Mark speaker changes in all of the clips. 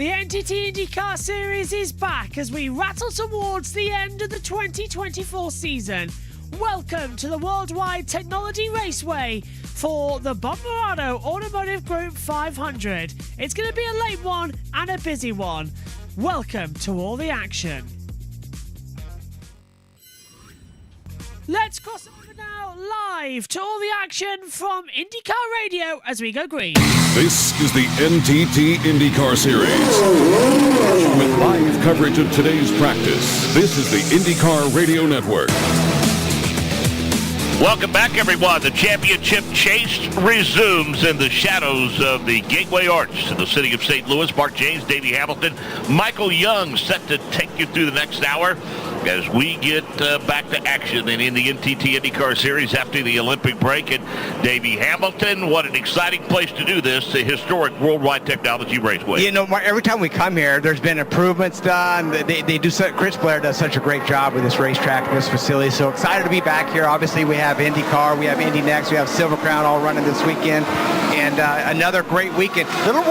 Speaker 1: The NTT INDYCAR Series is back as we rattle towards the end of the 2024 season. Welcome to the Worldwide Technology Raceway for the Bommarito Automotive Group 500. It's going to be a late one and a busy one. Welcome to all the action. Let's cross over now live to all the action from INDYCAR Radio as we go green.
Speaker 2: This is the NTT INDYCAR Series. With live coverage of today's practice, this is the INDYCAR Radio Network.
Speaker 3: Welcome back, everyone. The championship chase resumes in the shadows of the Gateway Arch in the city of St. Louis. Mark James, Davey Hamilton, Michael Young set to take you through the next hour as we get back to action in the NTT INDYCAR Series after the Olympic break. And Davey Hamilton, what an exciting place to do this, the historic Worldwide Technology Raceway.
Speaker 4: You know, every time we come here, there's been improvements done. They do. Chris Blair does such a great job with this racetrack and this facility. So excited to be back here. Obviously, we have INDYCAR, we have Indy Next, we have Silver Crown all running this weekend, and another great weekend. A little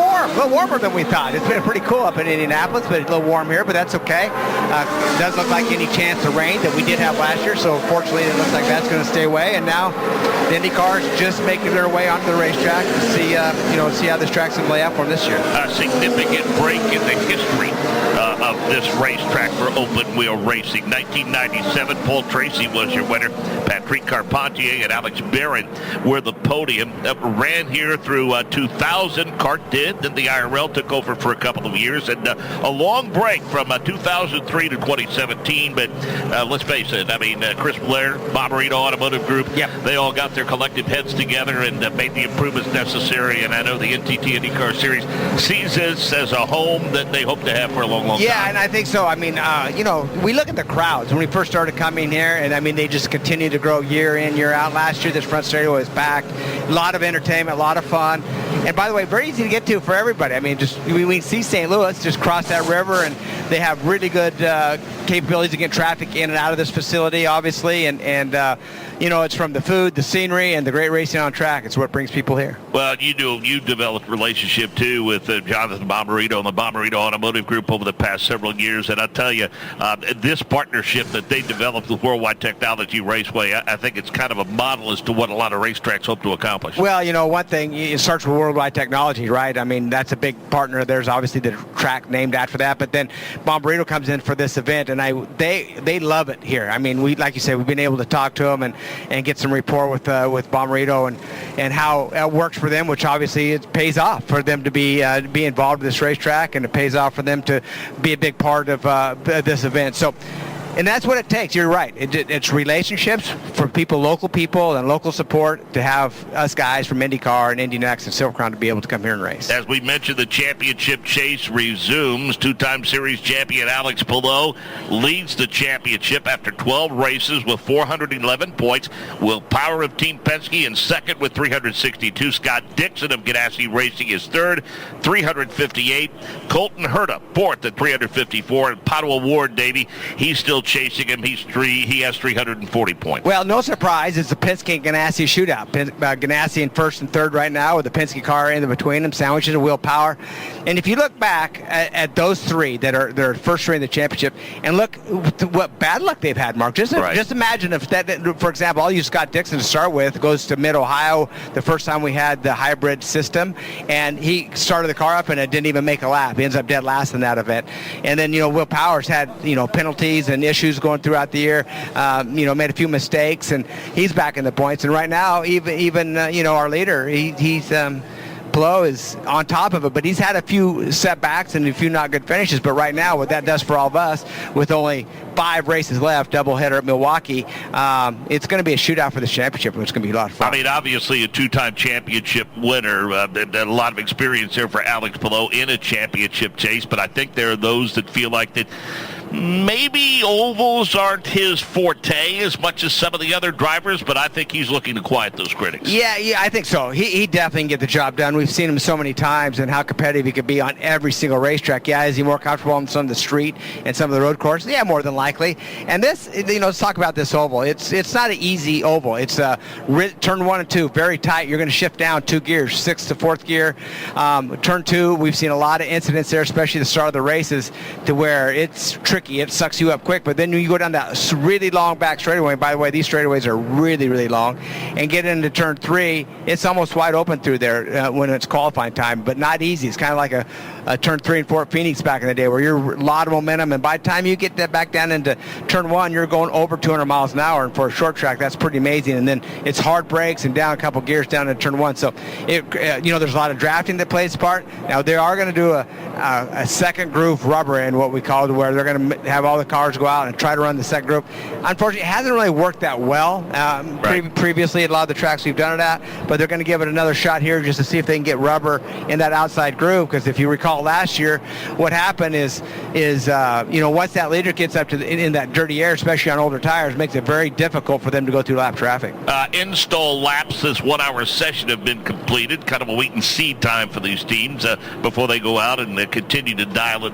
Speaker 4: warmer than we thought. It's been pretty cool up in Indianapolis, but it's a little warm here, but that's okay. It doesn't look like any chance of rain that we did have last year, so fortunately it looks like that's going to stay away. And now the INDYCAR is just making their way onto the racetrack to see, see how this track's going to lay out for them this year.
Speaker 3: A significant break in the history of this racetrack for open wheel racing. 1997, Paul Tracy was your winner. Patrick Carpentier and Alex Barron were the podium. Ran here through 2000. CART did. Then the IRL took over for a couple of years. And a long break from 2003 to 2017. But let's face it, I mean, Chris Blair, Bommarito Automotive Group, they all got their collective heads together and made the improvements necessary. And I know the NTT INDYCAR Series sees this as a home that they hope to have for a long, long time.
Speaker 4: Yeah, and I think so. I mean, we look at the crowds when we first started coming here, and I mean, they just continue to grow year in, year out. Last year, this front stereo was packed. A lot of entertainment, a lot of fun. And by the way, very easy to get to for everybody. I mean, just we see St. Louis, just cross that river, and they have really good capabilities to get traffic in and out of this facility, obviously. And it's from the food, the scenery, and the great racing on track. It's what brings people here.
Speaker 3: Well, you developed a relationship, too, with Jonathan Bommarito and the Bommarito Automotive Group over the past several years. And I'll tell you, this partnership that they developed with Worldwide Technology Raceway, I think it's kind of a model as to what a lot of racetracks hope to accomplish. Well,
Speaker 4: one thing, it starts with Worldwide Technology, right? I mean, that's a big partner. There's obviously the track named after that. But then Bommarito comes in for this event, and they love it here. I mean, like you said, we've been able to talk to them and get some rapport with Bommarito and how it works for them, which obviously it pays off for them to be involved with this racetrack, and it pays off for them to be a big part of this event. So, and that's what it takes. You're right. It's relationships for local people and local support to have us guys from INDYCAR and Indy Next and Silver Crown to be able to come here and race.
Speaker 3: As we mentioned, the championship chase resumes. Two-time series champion Alex Palou leads the championship after 12 races with 411 points. Will Power of Team Penske in second with 362. Scott Dixon of Ganassi Racing is third, 358. Colton Herta fourth at 354. And Pato Award, Davey, he's still chasing him. He has 340 points.
Speaker 4: Well, no surprise. It's the Penske and Ganassi shootout. Ganassi in first and third right now with the Penske car in between them, sandwiches of Will Power. And if you look back at those three that are first three in the championship, and look what bad luck they've had, Mark. Just imagine if that, for example, I'll use Scott Dixon to start with, goes to Mid-Ohio the first time we had the hybrid system, and he started the car up and it didn't even make a lap. He ends up dead last in that event. And then, Will Power's had, penalties and issues going throughout the year, made a few mistakes, and he's back in the points. And right now, even our leader, he's Palou is on top of it, but he's had a few setbacks and a few not good finishes. But right now, what that does for all of us, with only 5 races left, doubleheader at Milwaukee, it's going to be a shootout for the championship, and it's going to be a lot of fun.
Speaker 3: I mean, obviously, a two-time championship winner, a lot of experience there for Alex Palou in a championship chase, but I think there are those that feel like that maybe ovals aren't his forte as much as some of the other drivers, but I think he's looking to quiet those critics.
Speaker 4: Yeah, I think so. He definitely can get the job done. We've seen him so many times and how competitive he could be on every single racetrack. Yeah, is he more comfortable on some of the street and some of the road courses? Yeah, more than likely. And this, let's talk about this oval. It's not an easy oval. It's turn 1 and 2, very tight. You're going to shift down 2 gears, 6th to 4th gear. Turn 2, we've seen a lot of incidents there, especially the start of the races, to where it's tricky. It sucks you up quick, but then you go down that really long back straightaway. By the way, these straightaways are really, really long, and get into turn 3, it's almost wide open through there when it's qualifying time, but not easy. It's kind of like a turn 3 and 4 at Phoenix back in the day, where you're a lot of momentum, and by the time you get that back down into turn 1, you're going over 200 miles an hour, and for a short track, that's pretty amazing. And then it's hard brakes and down a couple gears down into turn 1. So there's a lot of drafting that plays part. Now they are going to do a second groove rubber in, what we call it, where they're going to have all the cars go out and try to run the second group. Unfortunately, it hasn't really worked that well previously at a lot of the tracks we've done it at, but they're going to give it another shot here just to see if they can get rubber in that outside groove, because if you recall last year, what happened is once that leader gets up to in that dirty air, especially on older tires, makes it very difficult for them to go through lap traffic.
Speaker 3: Install laps this 1-hour session have been completed, kind of a wait and see time for these teams before they go out and continue to dial in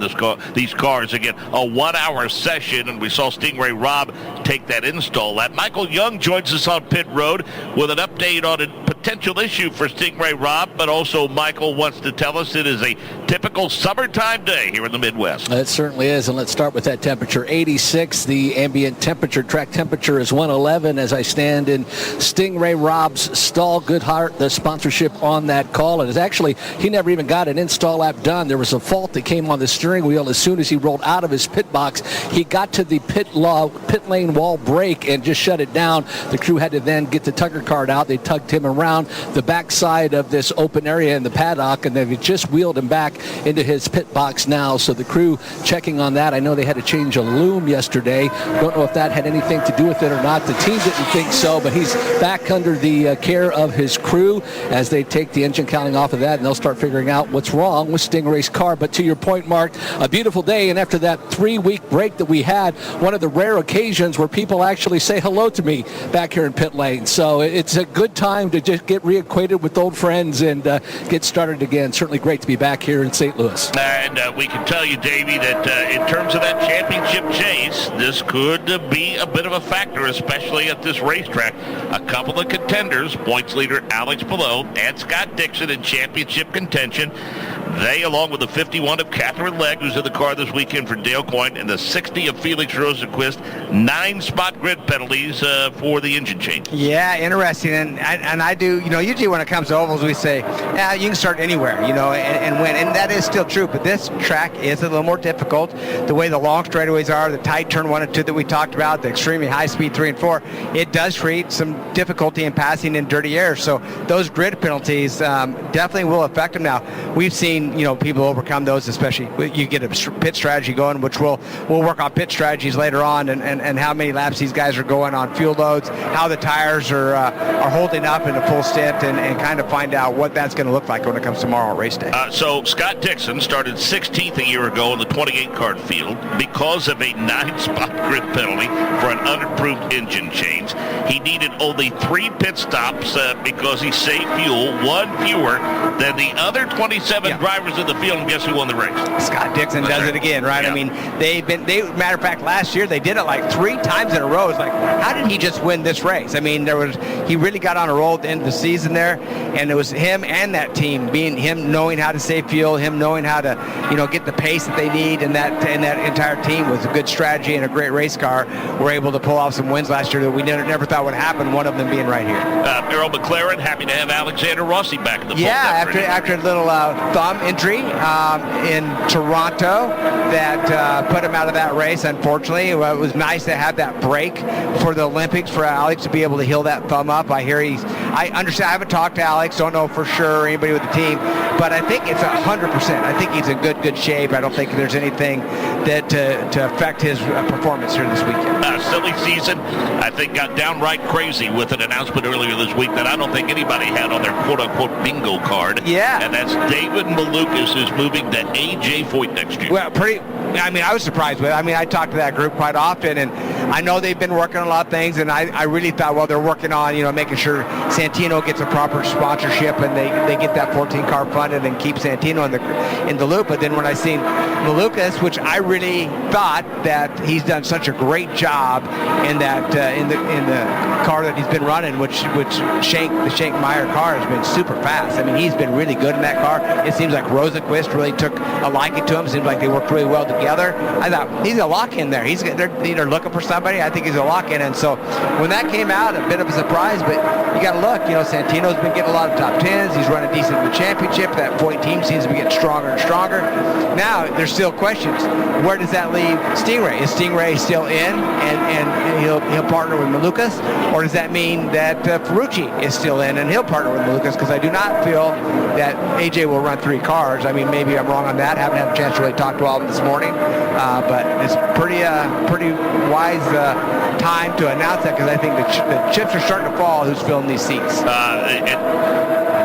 Speaker 3: these cars. Again, a 1-hour session, and we saw Stingray Robb take that install lap. Michael Young joins us on pit road with an update on a potential issue for Stingray Robb, but also Michael wants to tell us it is a typical summertime day here in the Midwest.
Speaker 5: It certainly is, and let's start with that temperature. 86, the ambient temperature, track temperature is 111 as I stand in Stingray Robb's stall. Goodhart, the sponsorship on that call. And it's actually, he never even got an install lap done. There was a fault that came on the steering wheel as soon as he rolled out of his pit box. He got to the pit lane wall brake and just shut it down. The crew had to then get the tugger cart out. They tugged him around the backside of this open area in the paddock, and they've just wheeled him back into his pit box now. So the crew checking on that. I know they had to change a loom yesterday. Don't know if that had anything to do with it or not. The team didn't think so, but he's back under the care of his crew as they take the engine cowling off of that, and they'll start figuring out what's wrong with Stingray's car. But to your point, Mark, a beautiful day, and after that 3-week break that we had, one of the rare occasions where people actually say hello to me back here in pit lane. So it's a good time to just get reacquainted with old friends and get started again. Certainly great to be back here in St. Louis.
Speaker 3: And we can tell you, Davey, that in terms of that championship chase, this could be a bit of a factor, especially at this racetrack. A couple of contenders, points leader Alex Palou and Scott Dixon in championship contention. They, along with the 51 of Catherine Legg, who's in the car this weekend for Dale Coyne, and the 60 of Felix Rosenquist, 9-spot grid penalties for the engine change.
Speaker 4: Yeah, interesting. And I do, usually when it comes to ovals, we say, yeah, you can start anywhere, and win. And that is still true. But this track is a little more difficult. The way the long straightaways are, the tight turn 1 and 2 that we talked about, the extremely high speed 3 and 4, it does create some difficulty in passing in dirty air. So those grid penalties definitely will affect them. Now, we've seen, people overcome those, especially you get a pit strategy going, which we'll work on pit strategies later on, and how many laps these guys are going on fuel loads, how the tires are holding up in a full stint, and kind of find out what that's going to look like when it comes tomorrow on race day.
Speaker 3: So Scott Dixon started 16th a year ago in the 28-car field because of a 9-spot grid penalty for an unapproved engine change. He needed only 3 pit stops because he saved fuel, 1 fewer than the other 27 drivers in the field, and guess who won the race?
Speaker 4: Scott Dixon does it again, right? Yeah. I mean, matter of fact, last year they did it like 3 times in a row. It's like, how did he just win this race? I mean, he really got on a roll at the end of the season there, and it was him and that team, him knowing how to save fuel, him knowing how to, get the pace that they need, and that entire team with a good strategy and a great race car were able to pull off some wins last year that we never thought would happen, one of them being right here.
Speaker 3: Earl McLaren, happy to have Alexander Rossi back in the fold.
Speaker 4: Yeah, after a little thumb injury in Toronto that put him out of that race, unfortunately. It was nice to have that break for the Olympics for Alex to be able to heal that thumb up. I I understand. I haven't talked to Alex. Don't know for sure or anybody with the team, but I think it's 100%. I think he's in good shape. I don't think there's anything that to affect his performance here this weekend.
Speaker 3: Silly season, I think, got downright crazy with an announcement earlier this week that I don't think anybody had on their quote-unquote bingo card.
Speaker 4: Yeah.
Speaker 3: And that's David Malukas is moving to A.J. Foyt next year.
Speaker 4: Well, I was surprised with it. I talk to that group quite often, and I know they've been working on a lot of things, and I really thought, well, they're working on, making sure Santino gets a proper sponsorship and they get that 14-car funded and keep Santino in the loop. But then when I seen Malukas, which I really thought that he's done such a great job in that in the car that he's been running, which the Shank Meyer car has been super fast. He's been really good in that car. It seems like Rosenquist really took a liking to him. Seems like they worked really well together. I thought he's a lock-in there. They're either looking for somebody. I think he's a lock-in. And so when that came out, a bit of a surprise, but you got to look. Santino's been getting a lot of top 10s. He's running decent in the championship. That Foyt team seems to be getting stronger and stronger. Now, there's still questions. Where does that leave Stingray? Is Stingray still in and he'll partner with Malukas? Or does that mean that Ferrucci is still in and he'll partner with Malukas? Because I do not feel that AJ will run 3 cars. Maybe I'm wrong on that. Haven't had a chance to really talk to all of them this morning. But it's pretty wise time to announce that, because I think the chips are starting to fall who's filling these seats.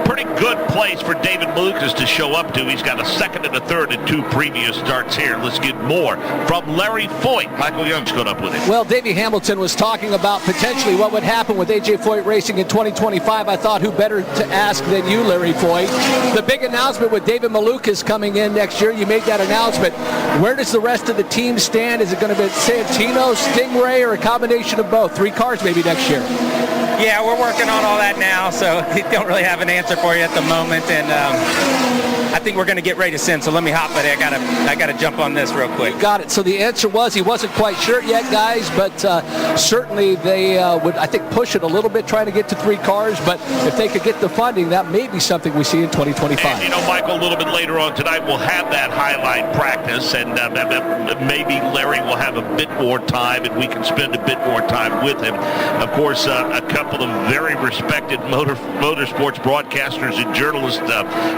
Speaker 3: Pretty good place for David Malukas to show up to. He's got a second and a third in 2 previous starts here. Let's get more from Larry Foyt. Michael Young's caught up with him.
Speaker 5: Well, Davey Hamilton was talking about potentially what would happen with A.J. Foyt Racing in 2025. I thought who better to ask than you, Larry Foyt. The big announcement with David Malukas coming in next year, you made that announcement. Where does the rest of the team stand? Is it going to be Santino, Stingray, or a combination of both? 3 cars maybe next year.
Speaker 6: Yeah, we're working on all that now, so I don't really have an answer for you at the moment, and I think we're going to get ready to send, so let me hop at it. I got to jump on this real quick.
Speaker 5: You got it. So the answer was he wasn't quite sure yet, guys, but certainly they would, I think, push it a little bit trying to get to 3 cars, but if they could get the funding, that may be something we see in 2025.
Speaker 3: And, Michael, a little bit later on tonight, we'll have that highlight practice, and maybe Larry will have a bit more time, and we can spend a bit more time with him. Of course, a couple of very respected motorsports broadcasters and journalists,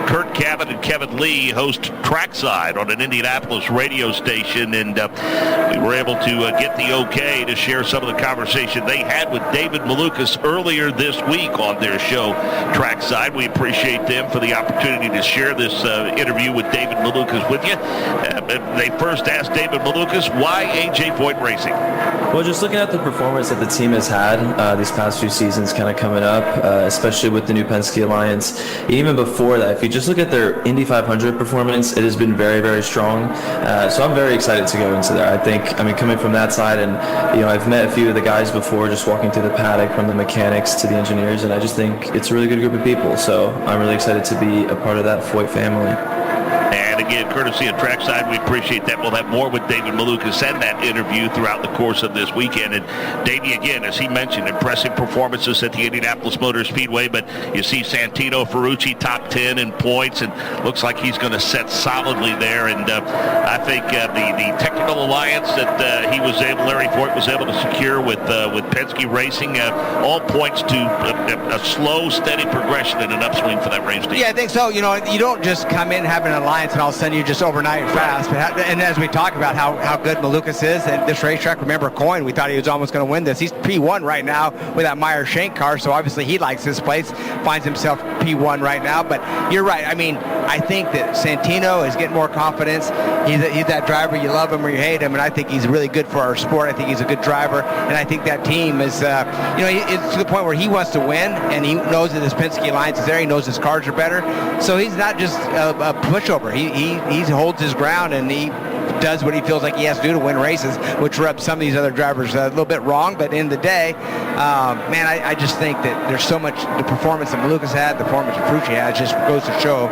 Speaker 3: Kurt Cabot and Kevin Lee, host Trackside on an Indianapolis radio station, and we were able to get the okay to share some of the conversation they had with David Malukas earlier this week on their show Trackside. We appreciate them for the opportunity to share this interview with David Malukas with you. They first asked David Malukas, why A.J. Foyt Racing?
Speaker 7: Well, just looking at the performance that the team has had these past few seasons kind of coming up, especially with the new Penske Alliance. Even before that, if you just look at their Indy 500 performance, it has been very, very strong. So I'm very excited to go into there. I think, coming from that side, and I've met a few of the guys before, just walking through the paddock, from the mechanics to the engineers, and I just think it's a really good group of people. So I'm really excited to be a part of that Foyt family.
Speaker 3: And again, courtesy of Trackside, we appreciate that. We'll have more with David Malukas and that interview throughout the course of this weekend. And Davey, again, as he mentioned, impressive performances at the Indianapolis Motor Speedway, but you see Santino Ferrucci top 10 in points, and looks like he's going to set solidly there. And I think the technical alliance that Larry Foyt was able to secure with Penske Racing, all points to a slow, steady progression and an upswing for that race team.
Speaker 4: Yeah, I think so. You don't just come in having an alliance and all of a sudden you just overnight fast. And as we talk about how good Malukas is at this racetrack, remember Coyne, we thought he was almost going to win this. He's P1 right now with that Meyer Shank car, so obviously he likes this place, finds himself P1 right now. But you're right. I think that Santino is getting more confidence. He's that driver, you love him or you hate him, and I think he's really good for our sport. I think he's a good driver, and I think that team is, it's to the point where he wants to win, and he knows that his Penske Alliance is there. He knows his cars are better, so he's not just a pushover. He holds his ground, and he does what he feels like he has to do to win races, which rubs some of these other drivers a little bit wrong. But in the day, I just think that there's so much, the performance that Malukas had, the performance that Ferrucci had, just goes to show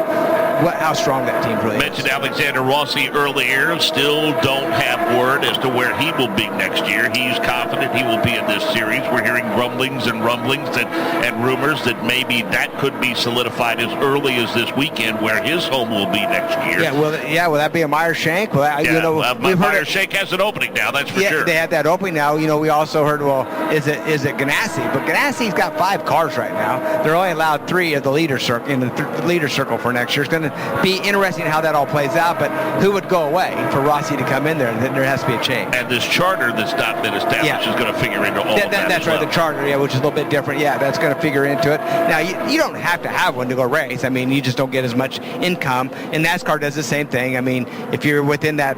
Speaker 4: how strong that team really
Speaker 3: Mentioned
Speaker 4: is.
Speaker 3: Alexander Rossi earlier. Still don't have word as to where he will be next year. He's confident he will be in this series. We're hearing rumblings and rumors that maybe that could be solidified as early as this weekend, where his home will be next year.
Speaker 4: Will that be a Meyer-Shank? Well,
Speaker 3: Meyer-Shank has an opening now, that's for sure.
Speaker 4: They have that opening now. We also heard, well, is it Ganassi? But Ganassi's got 5 cars right now. They're only allowed 3 of the leader circle in the leader circle for next year. It's going to be interesting how that all plays out. But who would go away for Rossi to come in there? Then there has to be a change.
Speaker 3: And this charter that's not been established is going to figure into all of that.
Speaker 4: That's right,
Speaker 3: well.
Speaker 4: the charter, which is a little bit different. Yeah, that's going to figure into it. Now, you don't have to have one to go race. I mean, you just don't get as much income. And NASCAR does the same thing. I mean, if you're within that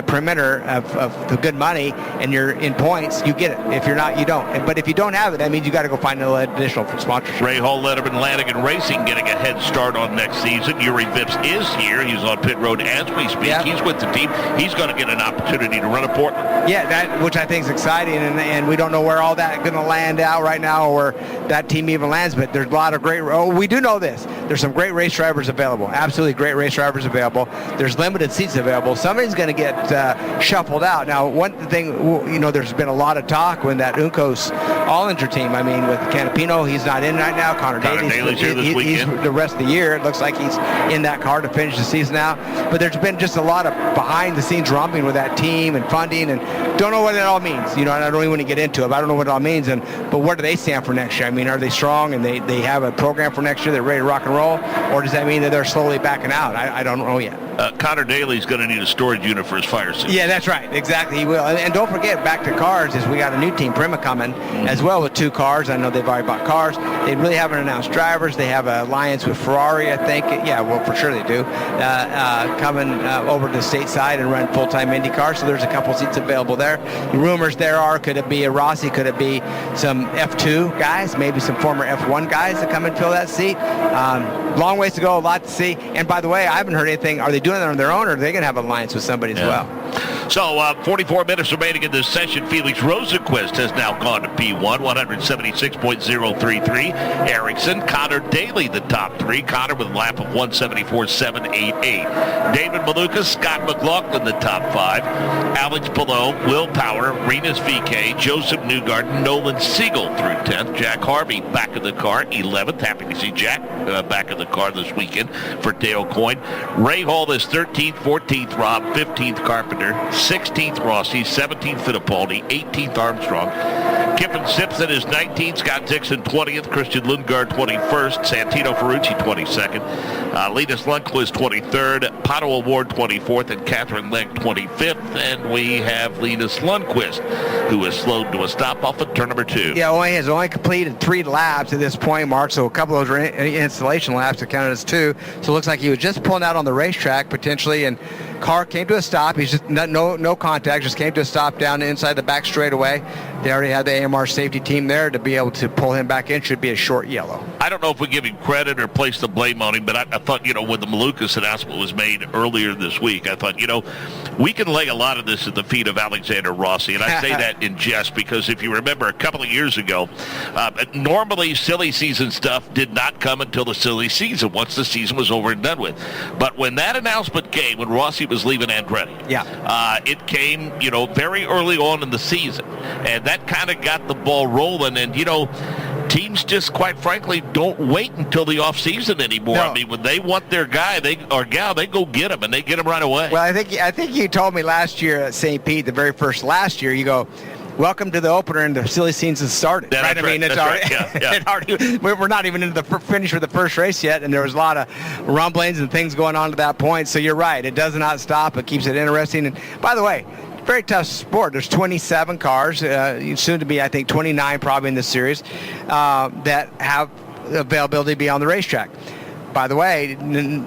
Speaker 4: perimeter of the good money and you're in points, you get it. If you're not, you don't. But if you don't have it, that means you got to go find an additional sponsorship.
Speaker 3: Ray Hall, Letterman, Lanigan Racing getting a head start on next season. Yuri Vips is here. He's on pit road as we speak.
Speaker 4: Yep.
Speaker 3: He's with the team. He's going to get an opportunity to run a Portland.
Speaker 4: Yeah, that which I think is exciting, and we don't know where all that going to land out right now, or where that team even lands. But there's a lot of great. We do know this. There's some great race drivers available. Absolutely great race drivers available. There's limited seats available. Somebody's going to get shuffled out. Now, one thing, there's been a lot of talk when that Uncos Allinger team. I mean, with Canapino, he's not in right now. Connor Daly's
Speaker 3: here this weekend.
Speaker 4: He's the rest of the year. It looks like he's in that car to finish the season out. But there's been just a lot of behind-the-scenes rumbling with that team and funding, and don't know what it all means. I don't even want to get into it, but I don't know what it all means. But where do they stand for next year? I mean, are they strong and they have a program for next year? They're ready to rock and roll, or does that mean that they're slowly backing out? I don't know yet.
Speaker 3: Connor Daly's going to need a storage unit for his fire suit.
Speaker 4: Yeah, that's right. Exactly, he will. And don't forget, back to cars, is we got a new team, Prima, coming as well with 2 cars. I know they've already bought cars. They really haven't announced drivers. They have an alliance with Ferrari, I think. Yeah, well, for sure they do. Coming over to stateside and run full-time IndyCar. So there's a couple seats available there. The rumors there are, could it be a Rossi? Could it be some F2 guys? Maybe some former F1 guys that come and fill that seat? Long ways to go, a lot to see. And by the way, I haven't heard anything. Are they doing that on their own, or are they going to have an alliance with somebody as well?
Speaker 3: So 44 minutes remaining in this session. Felix Rosenquist has now gone to P1, 176.033. Ericsson, Connor Daly, the top 3. Connor with a lap of 174.788. David Malukas, Scott McLaughlin, the top 5. Alex Palou, Will Power, Renus VK, Joseph Newgarden, Nolan Siegel through 10th. Jack Harvey back in the car, 11th. Happy to see Jack back in the car this weekend for Dale Coyne. Ray Hall is 13th, 14th Rob, 15th Carpenter, 16th Rossi, 17th Fittipaldi, 18th Armstrong. Kiffin Simpson is 19th, Scott Dixon 20th, Christian Lundgaard 21st, Santino Ferrucci 22nd, Linus Lundqvist 23rd, Pato Award 24th, and Catherine Legg 25th. And we have Linus Lundqvist, who is slowed to a stop off of turn number 2.
Speaker 4: Yeah, has only completed 3 laps at this point, Mark. So a couple of those were installation laps that counted as 2. So it looks like he was just pulling out on the racetrack potentially, and car came to a stop. He's just no contact, just came to a stop down inside the back straightaway. They already had the AMR safety team there to be able to pull him back in. Should be a short yellow.
Speaker 3: I don't know if we give him credit or place the blame on him, but I thought, when the Malukas announcement was made earlier this week, I thought, we can lay a lot of this at the feet of Alexander Rossi. And I say that in jest because if you remember a couple of years ago, normally silly season stuff did not come until the silly season, once the season was over and done with. But when that announcement came, when Rossi was leaving Andretti, it came, very early on in the season. And that kind of got the ball rolling. And, teams just, quite frankly, don't wait until the off season anymore. No. I mean, when they want their guy or gal, they go get him, and they get him right away.
Speaker 4: Well, I think you told me last year at St. Pete, the very first last year, you go, welcome to the opener, and the silly seasons started.
Speaker 3: Yeah,
Speaker 4: right? I mean, it's already, it already, we're not even into the finish for the first race yet, and there was a lot of rumblings and things going on to that point. So you're right. It does not stop. It keeps it interesting. And by the way, very tough sport. There's 27 cars, soon to be, I think, 29 probably in this series, that have availability to be on the racetrack. By the way, and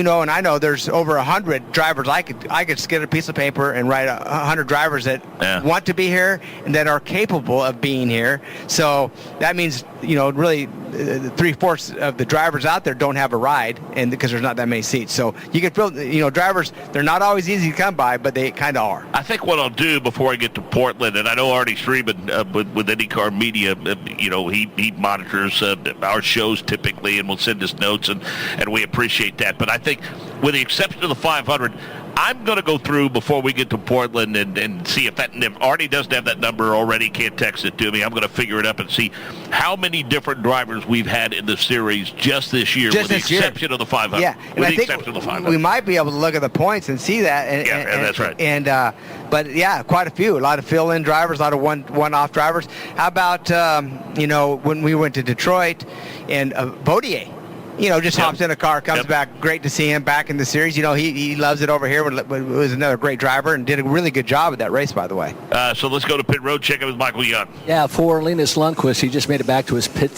Speaker 4: I know there's over 100 drivers. I could just get a piece of paper and write 100 drivers that want to be here and that are capable of being here. So that means, really 3/4 of the drivers out there don't have a ride, and because there's not that many seats. So you can feel, drivers, they're not always easy to come by, but they kind of are.
Speaker 3: I think what I'll do before I get to Portland, and I know Artie Schreeben with IndyCar Media, he monitors our shows typically and will send us notes, and we appreciate that. But But I think with the exception of the 500, I'm going to go through before we get to Portland and see if that, if Artie doesn't have that number already, can't text it to me. I'm going to figure it up and see how many different drivers we've had in the series just this year, with the exception of the 500.
Speaker 4: Yeah,
Speaker 3: with the exception of the 500.
Speaker 4: We might be able to look at the points and see that. And
Speaker 3: that's right.
Speaker 4: But yeah, quite a few. A lot of fill-in drivers, a lot of one-off drivers. How about when we went to Detroit and Bodier? Just hops in a car, comes back. Great to see him back in the series. He loves it over here. Was another great driver and did a really good job at that race, by the way.
Speaker 3: So let's go to pit road. Check in with Michael Young.
Speaker 5: Yeah, for Linus Lundqvist, he just made it back to his pit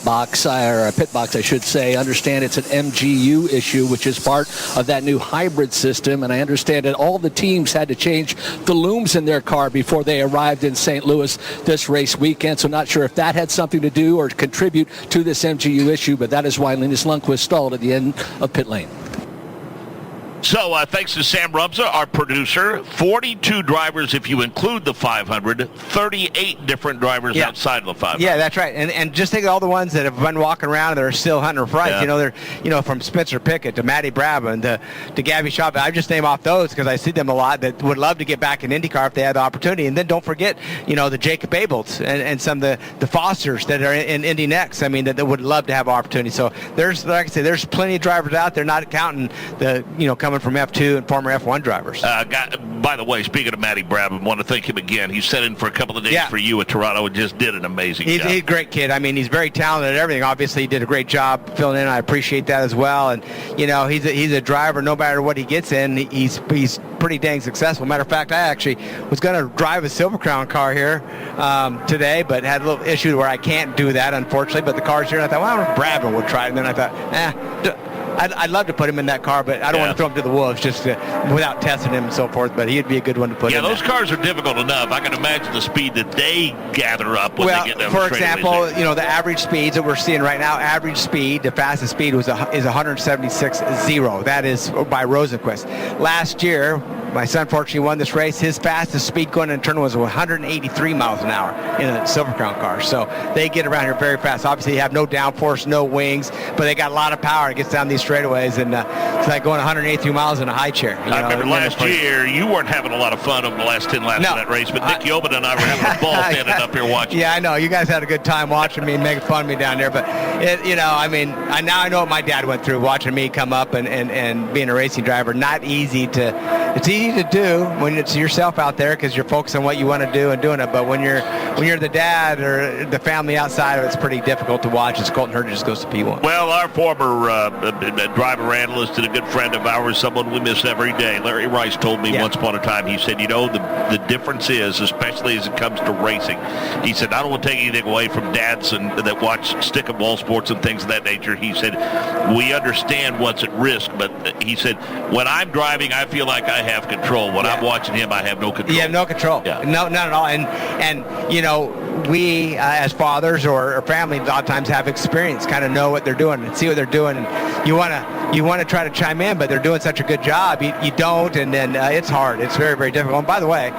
Speaker 5: box, I should say. I understand it's an MGU issue, which is part of that new hybrid system. And I understand that all the teams had to change the looms in their car before they arrived in St. Louis this race weekend. So not sure if that had something to do or contribute to this MGU issue, but that is why Linus Lundqvist stalled at the end of pit lane.
Speaker 3: So thanks to Sam Rumza, our producer. 42 drivers if you include the 500, 38 different drivers outside of the 500.
Speaker 4: Yeah, that's right. And just think of all the ones that have been walking around that are still hunting for price. They're from Spencer Pickett to Matty Brabham to Gabby Shaw. I just name off those because I see them a lot that would love to get back in IndyCar if they had the opportunity. And then don't forget, the Jacob Abels and some of the Fosters that are in Indy Next. I mean, that would love to have opportunity. So there's, like I say, there's plenty of drivers out there, not counting the, coming from F2 and former F1 drivers.
Speaker 3: By the way, speaking of Matty Brabham, I want to thank him again. He set in for a couple of days for you at Toronto and just did an amazing job.
Speaker 4: He's a great kid. I mean, he's very talented at everything. Obviously, he did a great job filling in. I appreciate that as well. And, he's a driver. No matter what he gets in, he's pretty dang successful. Matter of fact, I actually was going to drive a Silver Crown car here today, but had a little issue where I can't do that, unfortunately. But the car's here, and I thought, well, Brabham would try it. And then I thought, I'd love to put him in that car, but I don't want to throw him to the wolves just without testing him and so forth. But he'd be a good one to put in.
Speaker 3: Yeah, those cars are difficult enough. I can imagine the speed that they gather up when they get down
Speaker 4: for example, the average speeds that we're seeing right now, average speed, the fastest speed is 176.0. That is by Rosenquist. Last year, my son fortunately won this race. His fastest speed going in turn was 183 miles an hour in a Silver Crown car. So they get around here very fast. Obviously, they have no downforce, no wings, but they got a lot of power. It gets down these straightaways, and it's like going 183 miles in a high chair.
Speaker 3: I remember last year, you weren't having a lot of fun over the last 10 laps of that race, but Nick Yeoman and I were having a ball standing up here watching.
Speaker 4: Yeah, I know. You guys had a good time watching me and making fun of me down there. But, now I know what my dad went through watching me come up and being a racing driver. It's easy to do when it's yourself out there because you're focused on what you want to do and doing it. But when you're the dad or the family outside of it, it's pretty difficult to watch as Colton Herta just goes to P1.
Speaker 3: Well, our former driver analyst and a good friend of ours, someone we miss every day, Larry Rice, told me once upon a time, he said, the difference is, especially as it comes to racing, he said, I don't want to take anything away from dads that watch stick and ball sports and things of that nature. He said, we understand what's at risk, but he said, when I'm driving, I feel like I have control. When I'm watching him, I have no control.
Speaker 4: You have no control.
Speaker 3: Yeah.
Speaker 4: No, not at all. And we as fathers or family a lot of times have experience, kind of know what they're doing and see what they're doing. And you want to try to chime in, but they're doing such a good job. You don't, and then it's hard. It's very, very difficult. And by the way,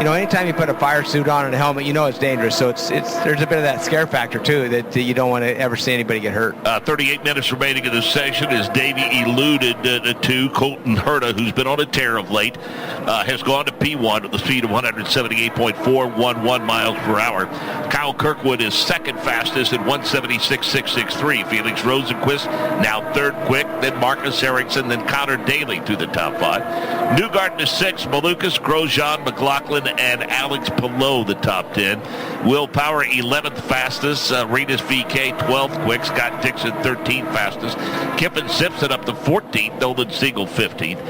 Speaker 4: anytime you put a fire suit on and a helmet, it's dangerous. So it's there's a bit of that scare factor too that you don't want to ever see anybody get hurt.
Speaker 3: 38 minutes remaining in this session as Davey alluded to Colton Herta, who's been on a tear of late, has gone to P1 at the speed of 178.411 miles per hour. Kyle Kirkwood is second fastest at 176.663. Felix Rosenquist now third quick, then Marcus Ericsson, then Connor Daly to the top five. Newgarden is sixth, Malukas, Grosjean, McLaughlin, and Alex Palou the top 10. Will Power 11th fastest, Renus VK 12th quick, Scott Dixon 13th fastest, Kiffin Simpson up to 14th, Nolan Siegel 15th.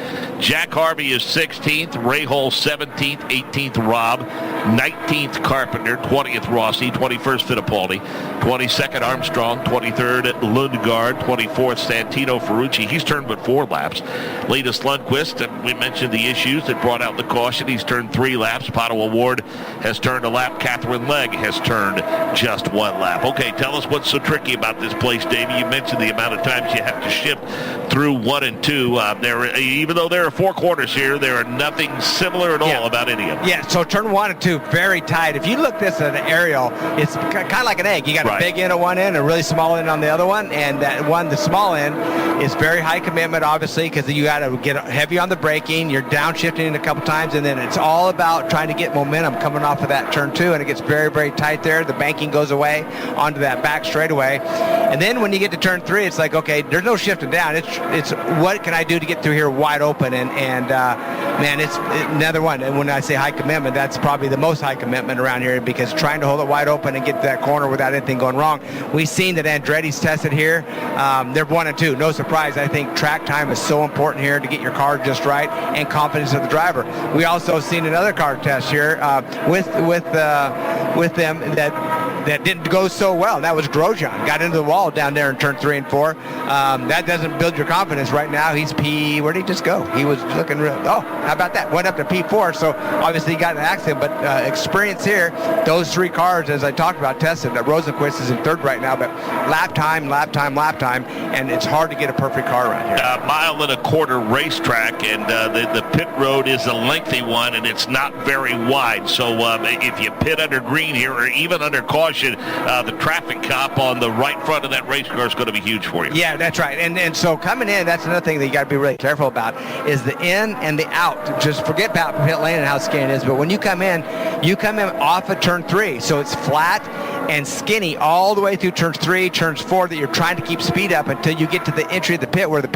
Speaker 3: Jack Harvey is 16th, Ray Hall 17th, 18th Robb, 19th Carpenter, 20th Rossi, 21st Fittipaldi, 22nd Armstrong, 23rd Lundgaard, 24th Santino Ferrucci. He's turned but 4 laps. Latest Lundqvist, and we mentioned the issues that brought out the caution. He's turned 3 laps. Pato Award has turned a lap. Catherine Legg leg has turned just one lap. Okay, tell us what's so tricky about this place, Davey. You mentioned the amount of times you have to shift through 1 and 2. Even though there are 4 corners here, there are nothing similar at all about any of them.
Speaker 4: Yeah, so turn 1 and 2, very tight. If you look this at an aerial, it's kind of like an egg. You got a big end on one end, a really small end on the other one, and that one, the small end, is very high commitment, obviously, because you got to get heavy on the braking. You're downshifting a couple times, and then it's all about trying to get momentum coming off of that turn 2, and it gets very, very tight there. The banking goes away onto that back straightaway. And then when you get to turn 3, it's like, okay, there's no shifting down. It's what can I do to get through here wide open? And man, it's another one. And when I say high commitment, that's probably the most high commitment around here, because trying to hold it wide open and get to that corner without anything going wrong. We've seen that Andretti's tested here. They're 1 and 2. No surprise. I think track time is so important here to get your car just right, and confidence of the driver. We also seen another car test here with them that didn't go so well. That was Grosjean. Got into the wall down there in turn 3 and 4. That doesn't build your confidence right now. He's where'd he just go? He was looking real. Oh, how about that? Went up to P4, so obviously he got in an accident, but experience here, those 3 cars, as I talked about, tested. Rosenquist is in 3rd right now, but lap time, and it's hard to get a perfect car around here.
Speaker 3: 1.25 mile racetrack, and the pit road is a lengthy one, and it's not very wide. So if you pit under green here, or even under caution, the traffic cop on the right front of that race car is going to be huge for you.
Speaker 4: Yeah, that's right. And so coming in, that's another thing that you got to be really careful about, is the in and the out. Just forget about pit lane and how skinny it is, but when you come in off of turn 3, so it's flat and skinny all the way through turns 3, turns 4, that you're trying to keep speed up until you get to the entry of the pit, where the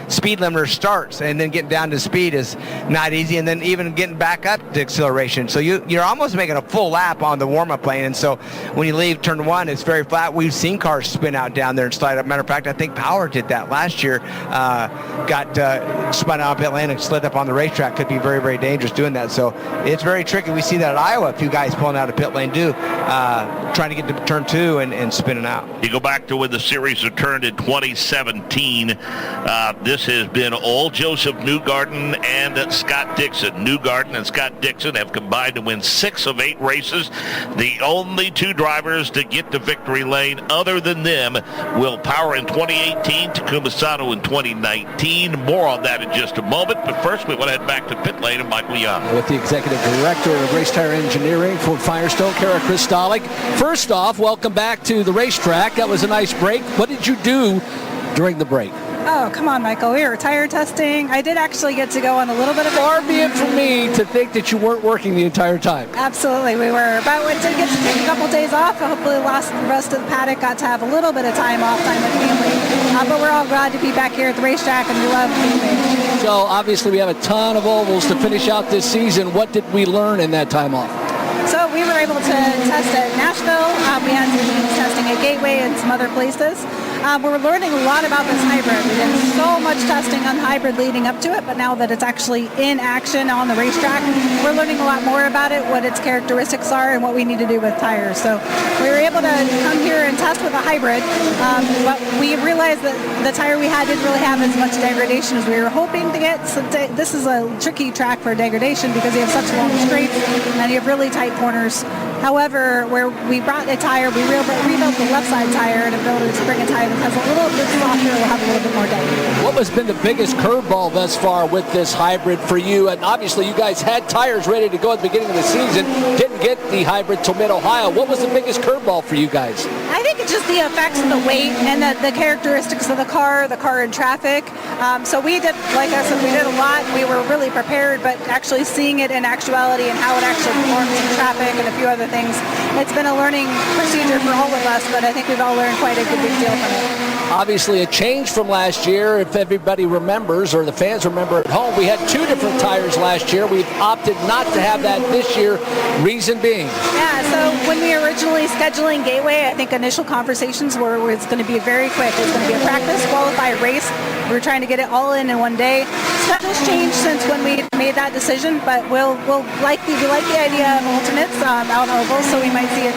Speaker 4: speed limiter starts, and then getting down to speed is not easy, and then even getting back up to acceleration. So you're almost making a full lap on the warm-up lane, and so when you leave turn 1, it's very flat. We've seen cars spin out down there and slide up. Matter of fact, I think Power did that last year. Got spun out of pit lane and slid up on the racetrack. Could be very, very dangerous doing that. So it's very tricky. We see that at Iowa, a few guys pulling out of pit lane trying to get to turn 2 and spinning out.
Speaker 3: You go back to when the series returned in 2017. This has been all Joseph Newgarden and Scott Dixon. Newgarden and Scott Dixon have combined to win 6 of 8 races. The only 2 drivers to get to victory lane other than them, Will Power in 2018, Takuma Sato in 2019. More on that in just a moment. But first, we want to head back to pit lane and Michael Young.
Speaker 5: With the Executive Director of Race Tire Engineering for Firestone, Kara Kristalik. First off, welcome back to the racetrack. That was a nice break. What did you do during the break?
Speaker 8: Oh, come on, Michael. We were tire testing. I did actually get to go on a little bit of
Speaker 5: Far be it from me to think that you weren't working the entire time.
Speaker 8: Absolutely, we were. But we did get to take a couple days off. Hopefully the rest of the paddock got to have a little bit of time off, time with family. But we're all glad to be back here at the racetrack, and we love being.
Speaker 5: So obviously we have a ton of ovals to finish out this season. What did we learn in that time off?
Speaker 8: So we were able to test at Nashville. We had some teams testing at Gateway and some other places. We're learning a lot about this hybrid. We did so much testing on hybrid leading up to it, but now that it's actually in action on the racetrack, we're learning a lot more about it, what its characteristics are, and what we need to do with tires. So we were able to come here and test with a hybrid, but we realized that the tire we had didn't really have as much degradation as we were hoping to get. So this is a tricky track for degradation because you have such long straights and you have really tight corners. However, where we brought a tire, we rebuilt the left side tire and ability to bring a tire that has a little bit softer, will have a little bit more degradation.
Speaker 5: What has been the biggest curveball thus far with this hybrid for you? And obviously you guys had tires ready to go at the beginning of the season, didn't get the hybrid till mid-Ohio. What was the biggest curveball for you guys?
Speaker 8: I think it's just the effects of the weight and the characteristics of the car in traffic. So we did, like I said, we did a lot. We were really prepared, but actually seeing it in actuality and how it actually performs in traffic and a few other things, it's been a learning procedure for all of us, but I think we've all learned quite a good big deal from it.
Speaker 5: Obviously a change from last year. If everybody remembers, or the fans remember at home, we had 2 different tires last year. We've opted not to have that this year, reason being.
Speaker 8: Yeah, so when we were originally scheduling Gateway, I think initial conversations were it's going to be very quick. It's going to be a practice, qualified race. We were trying to get it all in one day. Schedules changed since when we made that decision, but we like the idea of alternates out on oval, so we might see it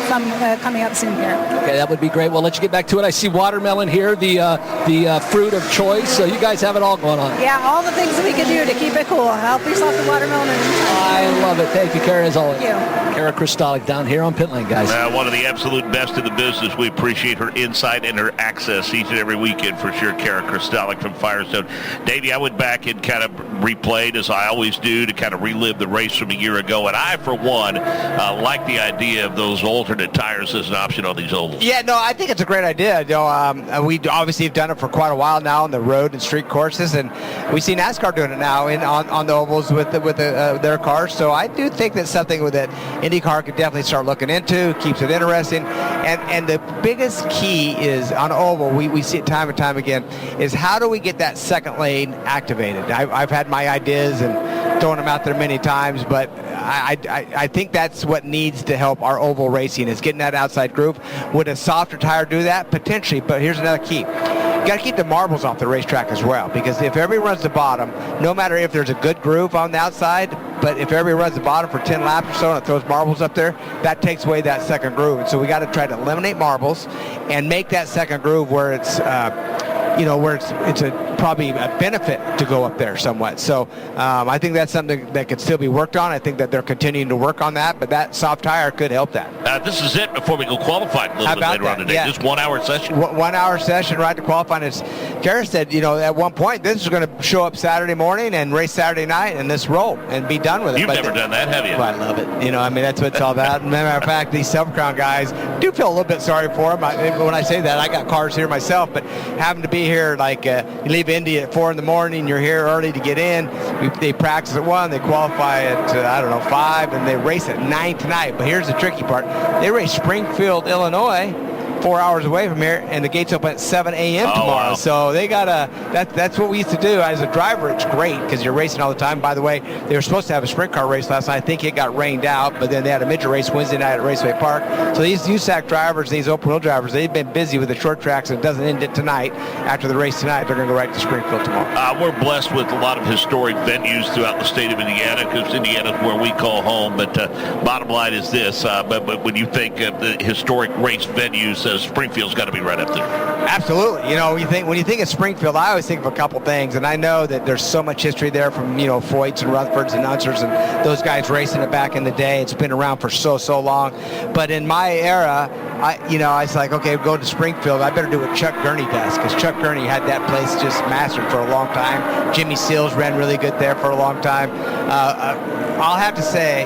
Speaker 8: coming up soon here.
Speaker 5: Okay, that would be great. We'll let you get back to it. I see Watermelon here, the fruit of choice. So you guys have it all going on.
Speaker 8: Yeah, all the things that we can do to keep it cool. Help yourself to watermelon.
Speaker 5: I love it. Thank you, Kara, as always.
Speaker 8: Thank you.
Speaker 5: Kara Kristalik down here on Pit Lane, guys.
Speaker 3: One of the absolute best in the business. We appreciate her insight and her access each and every weekend for sure. Kara Kristalik from Firestone. Davey, I went back and kind of replayed, as I always do, to kind of relive the race from a year ago. And I, for one, like the idea of those alternate tires as an option on these ovals.
Speaker 4: Yeah, no, I think it's a great idea. You know, we obviously have done it for quite a while now on the road and street courses, and we see NASCAR doing it now on the ovals with their cars. So I do think that's something that IndyCar could definitely start looking into. Keeps it interesting, and the biggest key is on oval. We see it time and time again. Is how do we get that second lane activated? I've had my ideas and thrown them out there many times, but I think that's what needs to help our oval racing is getting that outside groove. Would a softer tire do that? Potentially, but here's another key. You got to keep the marbles off the racetrack as well, because if everybody runs the bottom, no matter if there's a good groove on the outside, but if everybody runs the bottom for 10 laps or so and it throws marbles up there, that takes away that second groove. And so we got to try to eliminate marbles and make that second groove where it's where it's probably a benefit to go up there somewhat. So I think that's something that could still be worked on. I think that they're continuing to work on that, but that soft tire could help that.
Speaker 3: This is it before we go qualifying a little bit later on today.
Speaker 4: Yeah.
Speaker 3: Just 1 hour session.
Speaker 4: 1 hour session right to qualifying. As Kara said, at one point, this is going to show up Saturday morning and race Saturday night and this roll and be done with it.
Speaker 3: You've never done that, have you?
Speaker 4: Well, I love it. That's what it's all about. Matter of fact, these Silver Crown guys do feel a little bit sorry for them. When I say that, I got cars here myself, but having to be here, you leave Indy at 4 in the morning, you're here early to get in. They practice at 1, they qualify at 5, and they race at 9 tonight. But here's the tricky part: they race Springfield, Illinois, 4 hours away from here, and the gates open at 7 a.m. tomorrow. Wow. So they gotta. That's what we used to do. As a driver, it's great because you're racing all the time. By the way, they were supposed to have a sprint car race last night. I think it got rained out, but then they had a midget race Wednesday night at Raceway Park. So these USAC drivers, these open wheel drivers, they've been busy with the short tracks, and it doesn't end it tonight. After the race tonight, they're going to go right to Springfield tomorrow.
Speaker 3: We're blessed with a lot of historic venues throughout the state of Indiana, because Indiana's where we call home. But bottom line is this: but when you think of the historic race venues, Springfield's got to be right up there.
Speaker 4: Absolutely. When you think of Springfield, I always think of a couple things, and I know that there's so much history there from Foyts and Rutherfords and Unsers and those guys racing it back in the day. It's been around for so long. But in my era, I was like, okay, go to Springfield. I better do what Chuck Gurney does, because Chuck Gurney had that place just mastered for a long time. Jimmy Seals ran really good there for a long time. I'll have to say,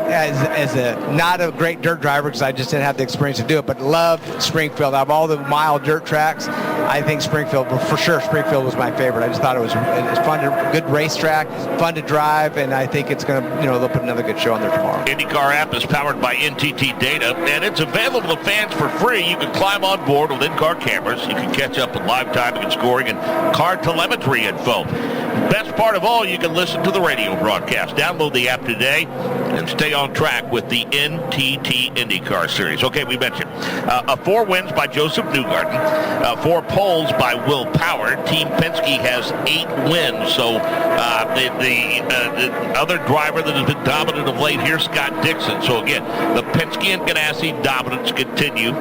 Speaker 4: as a not a great dirt driver, because I just didn't have the experience to do it, but loved Springfield. Out of all the mile dirt tracks, I think Springfield was my favorite. I just thought it was fun, good racetrack, fun to drive, and I think it's going to, they'll put another good show on there tomorrow.
Speaker 3: IndyCar app is powered by NTT Data, and it's available to fans for free. You can climb on board with in-car cameras. You can catch up with live timing and scoring and car telemetry info. Best part of all, you can listen to the radio broadcast. Download the app today and stay on track with the NTT IndyCar Series. Okay, we mentioned 4 wins by Joseph Newgarden, 4 poles by Will Power. Team Penske has 8 wins. So the other driver that has been dominant of late here, Scott Dixon. So again, the Penske and Ganassi dominance continue.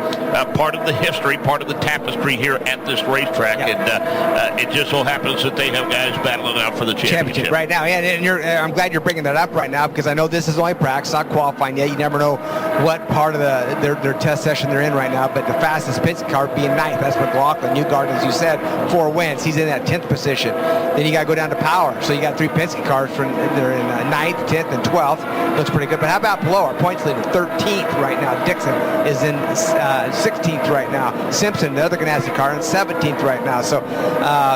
Speaker 3: Part of the history, part of the tapestry here at this racetrack, and it just so happens that they have guys battling out for the championship
Speaker 4: right now. Yeah, and I'm glad you're bringing that up right now, because I know this is only practice, not qualifying yet. You never know what part of their test session they're in right now. But the fastest Penske car being 9th. That's McLaughlin. Newgarden, as you said, 4 wins. He's in that 10th position. Then you got to go down to power. So you got 3 Penske cars they're in 9th, 10th, and 12th. Looks pretty good. But how about below? Our points leader, 13th right now. Dixon is in 16th right now. Simpson, the other Ganassi car, in 17th right now. So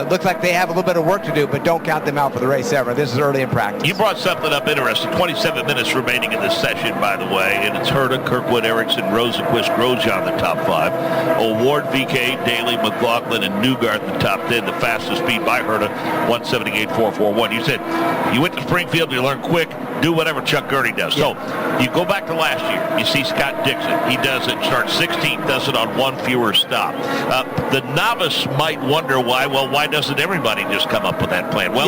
Speaker 4: looks like they have a little bit of work to do, but don't count them out for the race ever. This is early in practice.
Speaker 3: You brought something up interesting. 27 minutes remaining in this session, by the way, and it's Herta, Kirkwood, Erickson, Rosenquist, Grosjean, the top 5. O'Ward, VK, Daly, McLaughlin, and Newgarden, the top 10. The fastest speed by Herta 178-441. You said you went to Springfield, you learned quick, do whatever Chuck Gurney does. So you go back to last year, you see Scott Dixon. He does it, starts 16th, does it on one fewer stop. The novice might wonder why. Well, why doesn't everybody just come up with that plan? Well,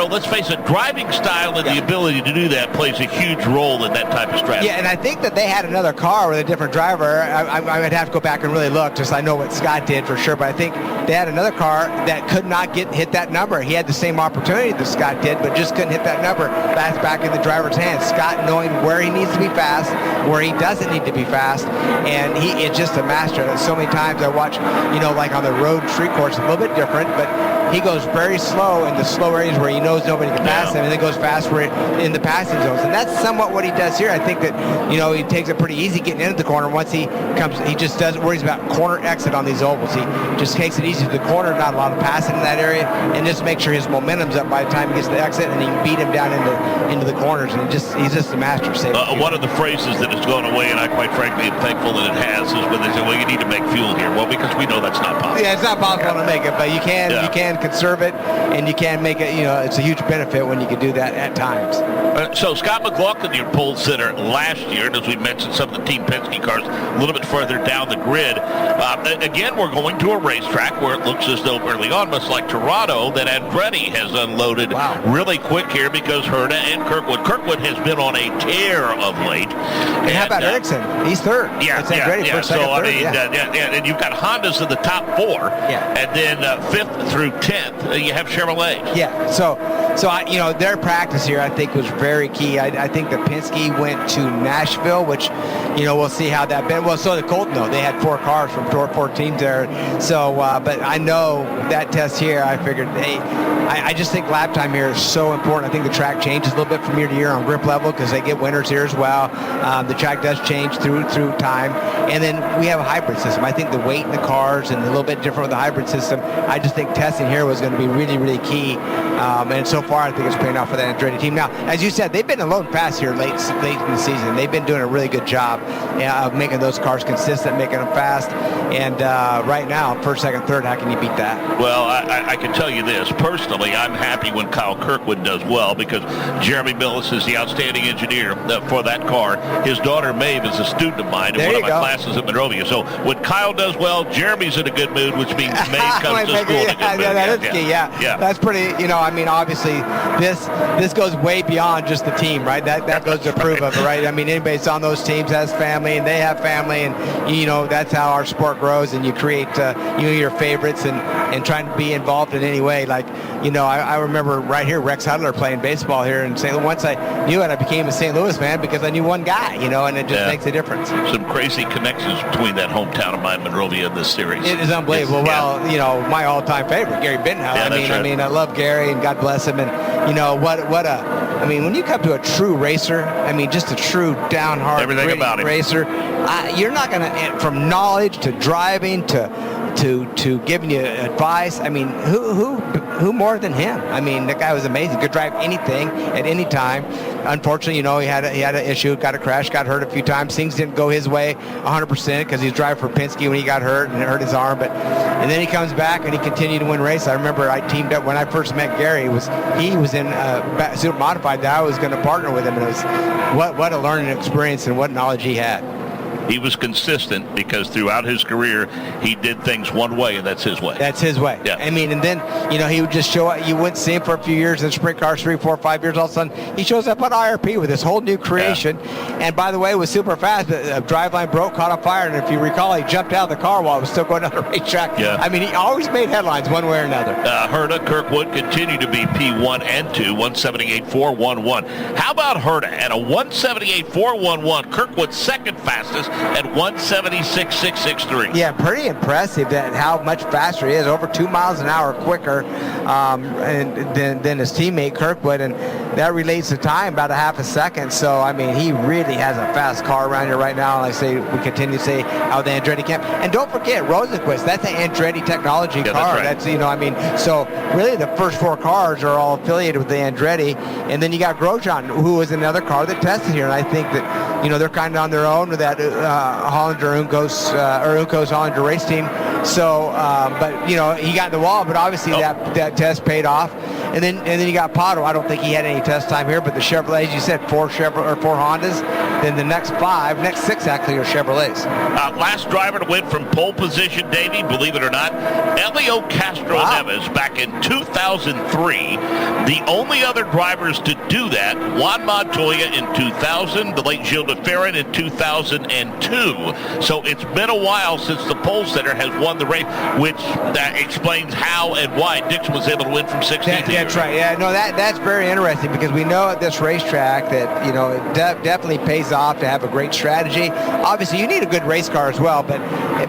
Speaker 3: let's face it, driving style and the ability to do that plays a huge role in that type of strategy.
Speaker 4: Yeah, and I think that they had another car with a different driver. I would have to go back and really look, just I know what Scott did for sure, but I think they had another car that could not hit that number. He had the same opportunity that Scott did, but just couldn't hit that number. That's back in the driver's hands. Scott knowing where he needs to be fast, where he doesn't need to be fast, and it's just a master. So many times I watch, like on the road street course, a little bit different, but he goes very slow in the slow areas where he knows nobody can pass him, and then goes fast in the passing zones. And that's somewhat what he does here. I think that, he takes it pretty easy getting into the corner. Once he comes, he just doesn't worries about corner exit on these ovals. He just takes it easy to the corner, not a lot of passing in that area, and just make sure his momentum's up by the time he gets to the exit, and he can beat him down into the corners. And he's just a master.
Speaker 3: One of the phrases that has gone away, and I quite frankly am thankful that it has, is when they say, well, you need to make fuel here. Well, because we know that's not possible.
Speaker 4: Yeah, it's not possible to make it, but you can conserve it, and you can make it, it's a huge benefit when you can do that at times.
Speaker 3: So Scott McLaughlin, your pole sitter last year, and as we mentioned, some of the Team Penske cars a little bit further down the grid. Again, we're going to a racetrack where it looks as though early on, much like Toronto, that Andretti has unloaded really quick here because Herta and Kirkwood has been on a tear of late.
Speaker 4: And how about Ericsson? He's third.
Speaker 3: Yeah. And you've got Hondas in the top four.
Speaker 4: Yeah.
Speaker 3: And then 5th through 10th, you have Chevrolet.
Speaker 4: Yeah. So their practice here, I think, was very key. I think that Penske went to Nashville, which, we'll see how that been. Well, so did Colton, though. They had 4 cars from 4 teams there. So, but I know that test here, I figured, I just think lap time here is so important. I think the track changes a little bit from year to year on grip level because they get winners here as well. The track does change through time. And then we have a hybrid system. I think the weight in the cars and a little bit different with the hybrid system. I just think testing here was going to be really, really key. And so far, I think it's paying off for the Andretti team. Now, as you said, they've been alone fast here late in the season. They've been doing a really good job of making those cars consistent, making them fast. And right now, first, second, third, how can you beat that?
Speaker 3: Well, I can tell you this. Personally, I'm happy when Kyle Kirkwood does well because Jeremy Millis is the outstanding engineer for that car. His daughter, Maeve, is a student of mine in one of my classes at Monrovia. So when Kyle does well, Jeremy's in a good mood, which means Maeve comes to school in a good mood.
Speaker 4: That is key, yeah. That's pretty, obviously, this goes way beyond just the team, right? That goes to prove of it, right? I mean, anybody that's on those teams has family, and they have family, and, that's how our sport grows, and you create, your favorites and trying to be involved in any way. Like, I remember right here, Rex Hudler playing baseball here in St. Louis. Once I knew it, I became a St. Louis fan because I knew one guy, and it just makes a difference.
Speaker 3: Some crazy connections between that hometown of mine, Monrovia, and this series.
Speaker 4: It is unbelievable. My all-time favorite, Gary Bittenhouse. I love Gary, and God bless him. And, when you come to a true racer, just a true down-hard racer, you're not going to, from knowledge to driving to giving you advice. Who more than him? The guy was amazing. Could drive anything at any time. Unfortunately, he had an issue, got a crash, got hurt a few times. Things didn't go his way 100% because he was driving for Penske when he got hurt and it hurt his arm. And then he comes back and he continued to win races. I remember I teamed up when I first met Gary. He was in super modified that I was going to partner with him. And it was what a learning experience and what knowledge he had.
Speaker 3: He was consistent because throughout his career, he did things one way, and that's his way.
Speaker 4: That's his way.
Speaker 3: Yeah.
Speaker 4: And then, he would just show up. You wouldn't see him for a few years in sprint cars, 3, 4, 5 years. All of a sudden, he shows up on IRP with this whole new creation. Yeah. And by the way, it was super fast. The driveline broke, caught on fire. And if you recall, he jumped out of the car while it was still going down the racetrack. Yeah. He always made headlines one way or another.
Speaker 3: Herta, Kirkwood continue to be P1 and 2, 178.411. How about Herta at a 178.411? Kirkwood second fastest at 176.663.
Speaker 4: Yeah, pretty impressive that how much faster he is, over 2 miles an hour quicker than his teammate Kirkwood, and that relates to time about a half a second. So he really has a fast car around here right now. Like I say, we continue to say how the Andretti camp, and don't forget Rosenquist. That's an Andretti technology car.
Speaker 3: That's right.
Speaker 4: So really the first 4 cars are all affiliated with the Andretti, and then you got Grosjean, who was another car that tested here, and I think that they're kind of on their own with that Hollander Uncos Hollander race team. So, but he got in the wall, but obviously that test paid off. And then you got Pato. I don't think he had any test time here, but the Chevrolet, as you said, four Hondas. Then the next six actually are Chevrolets.
Speaker 3: Last driver to win from pole position, Davey, believe it or not, Elio Castro Neves back in 2003. The only other drivers to do that, Juan Montoya in 2000, the late Gilles de Ferran in 2002. So it's been a while since the pole sitter has won the race, which that explains how and why Dixon was able to win from 16.
Speaker 4: That's right. Yeah, no, that's very interesting because we know at this racetrack that it definitely pays off to have a great strategy. Obviously, you need a good race car as well, but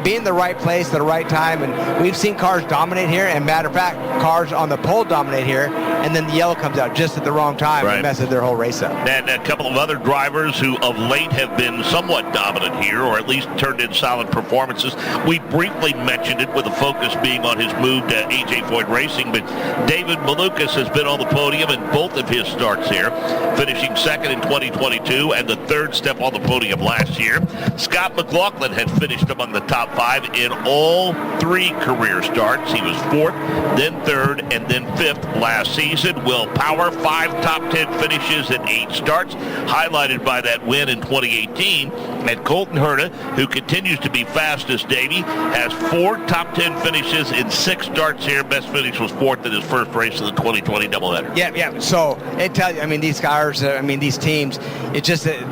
Speaker 4: being in the right place at the right time, and we've seen cars dominate here, and matter of fact, cars on the pole dominate here, and then the yellow comes out just at the wrong time and messes their whole race up.
Speaker 3: And a couple of other drivers who of late have been somewhat dominant here, or at least turned in solid performances. We briefly mentioned it with the focus being on his move to AJ Foyt Racing, but David Malukas has been on the podium in both of his starts here, finishing second in 2022 and the third step on the podium last year. Scott McLaughlin had finished among the top 5 in all 3 career starts. He was 4th, then 3rd, and then 5th last season. Will Power, 5 top 10 finishes in 8 starts, highlighted by that win in 2018. And Colton Herta, who continues to be fastest, Davey, has 4 top 10 finishes in 6 starts here. Best finish was 4th in his first race of the 2020 doubleheader.
Speaker 4: Yeah. So it tells you, these cars, these teams, it's just a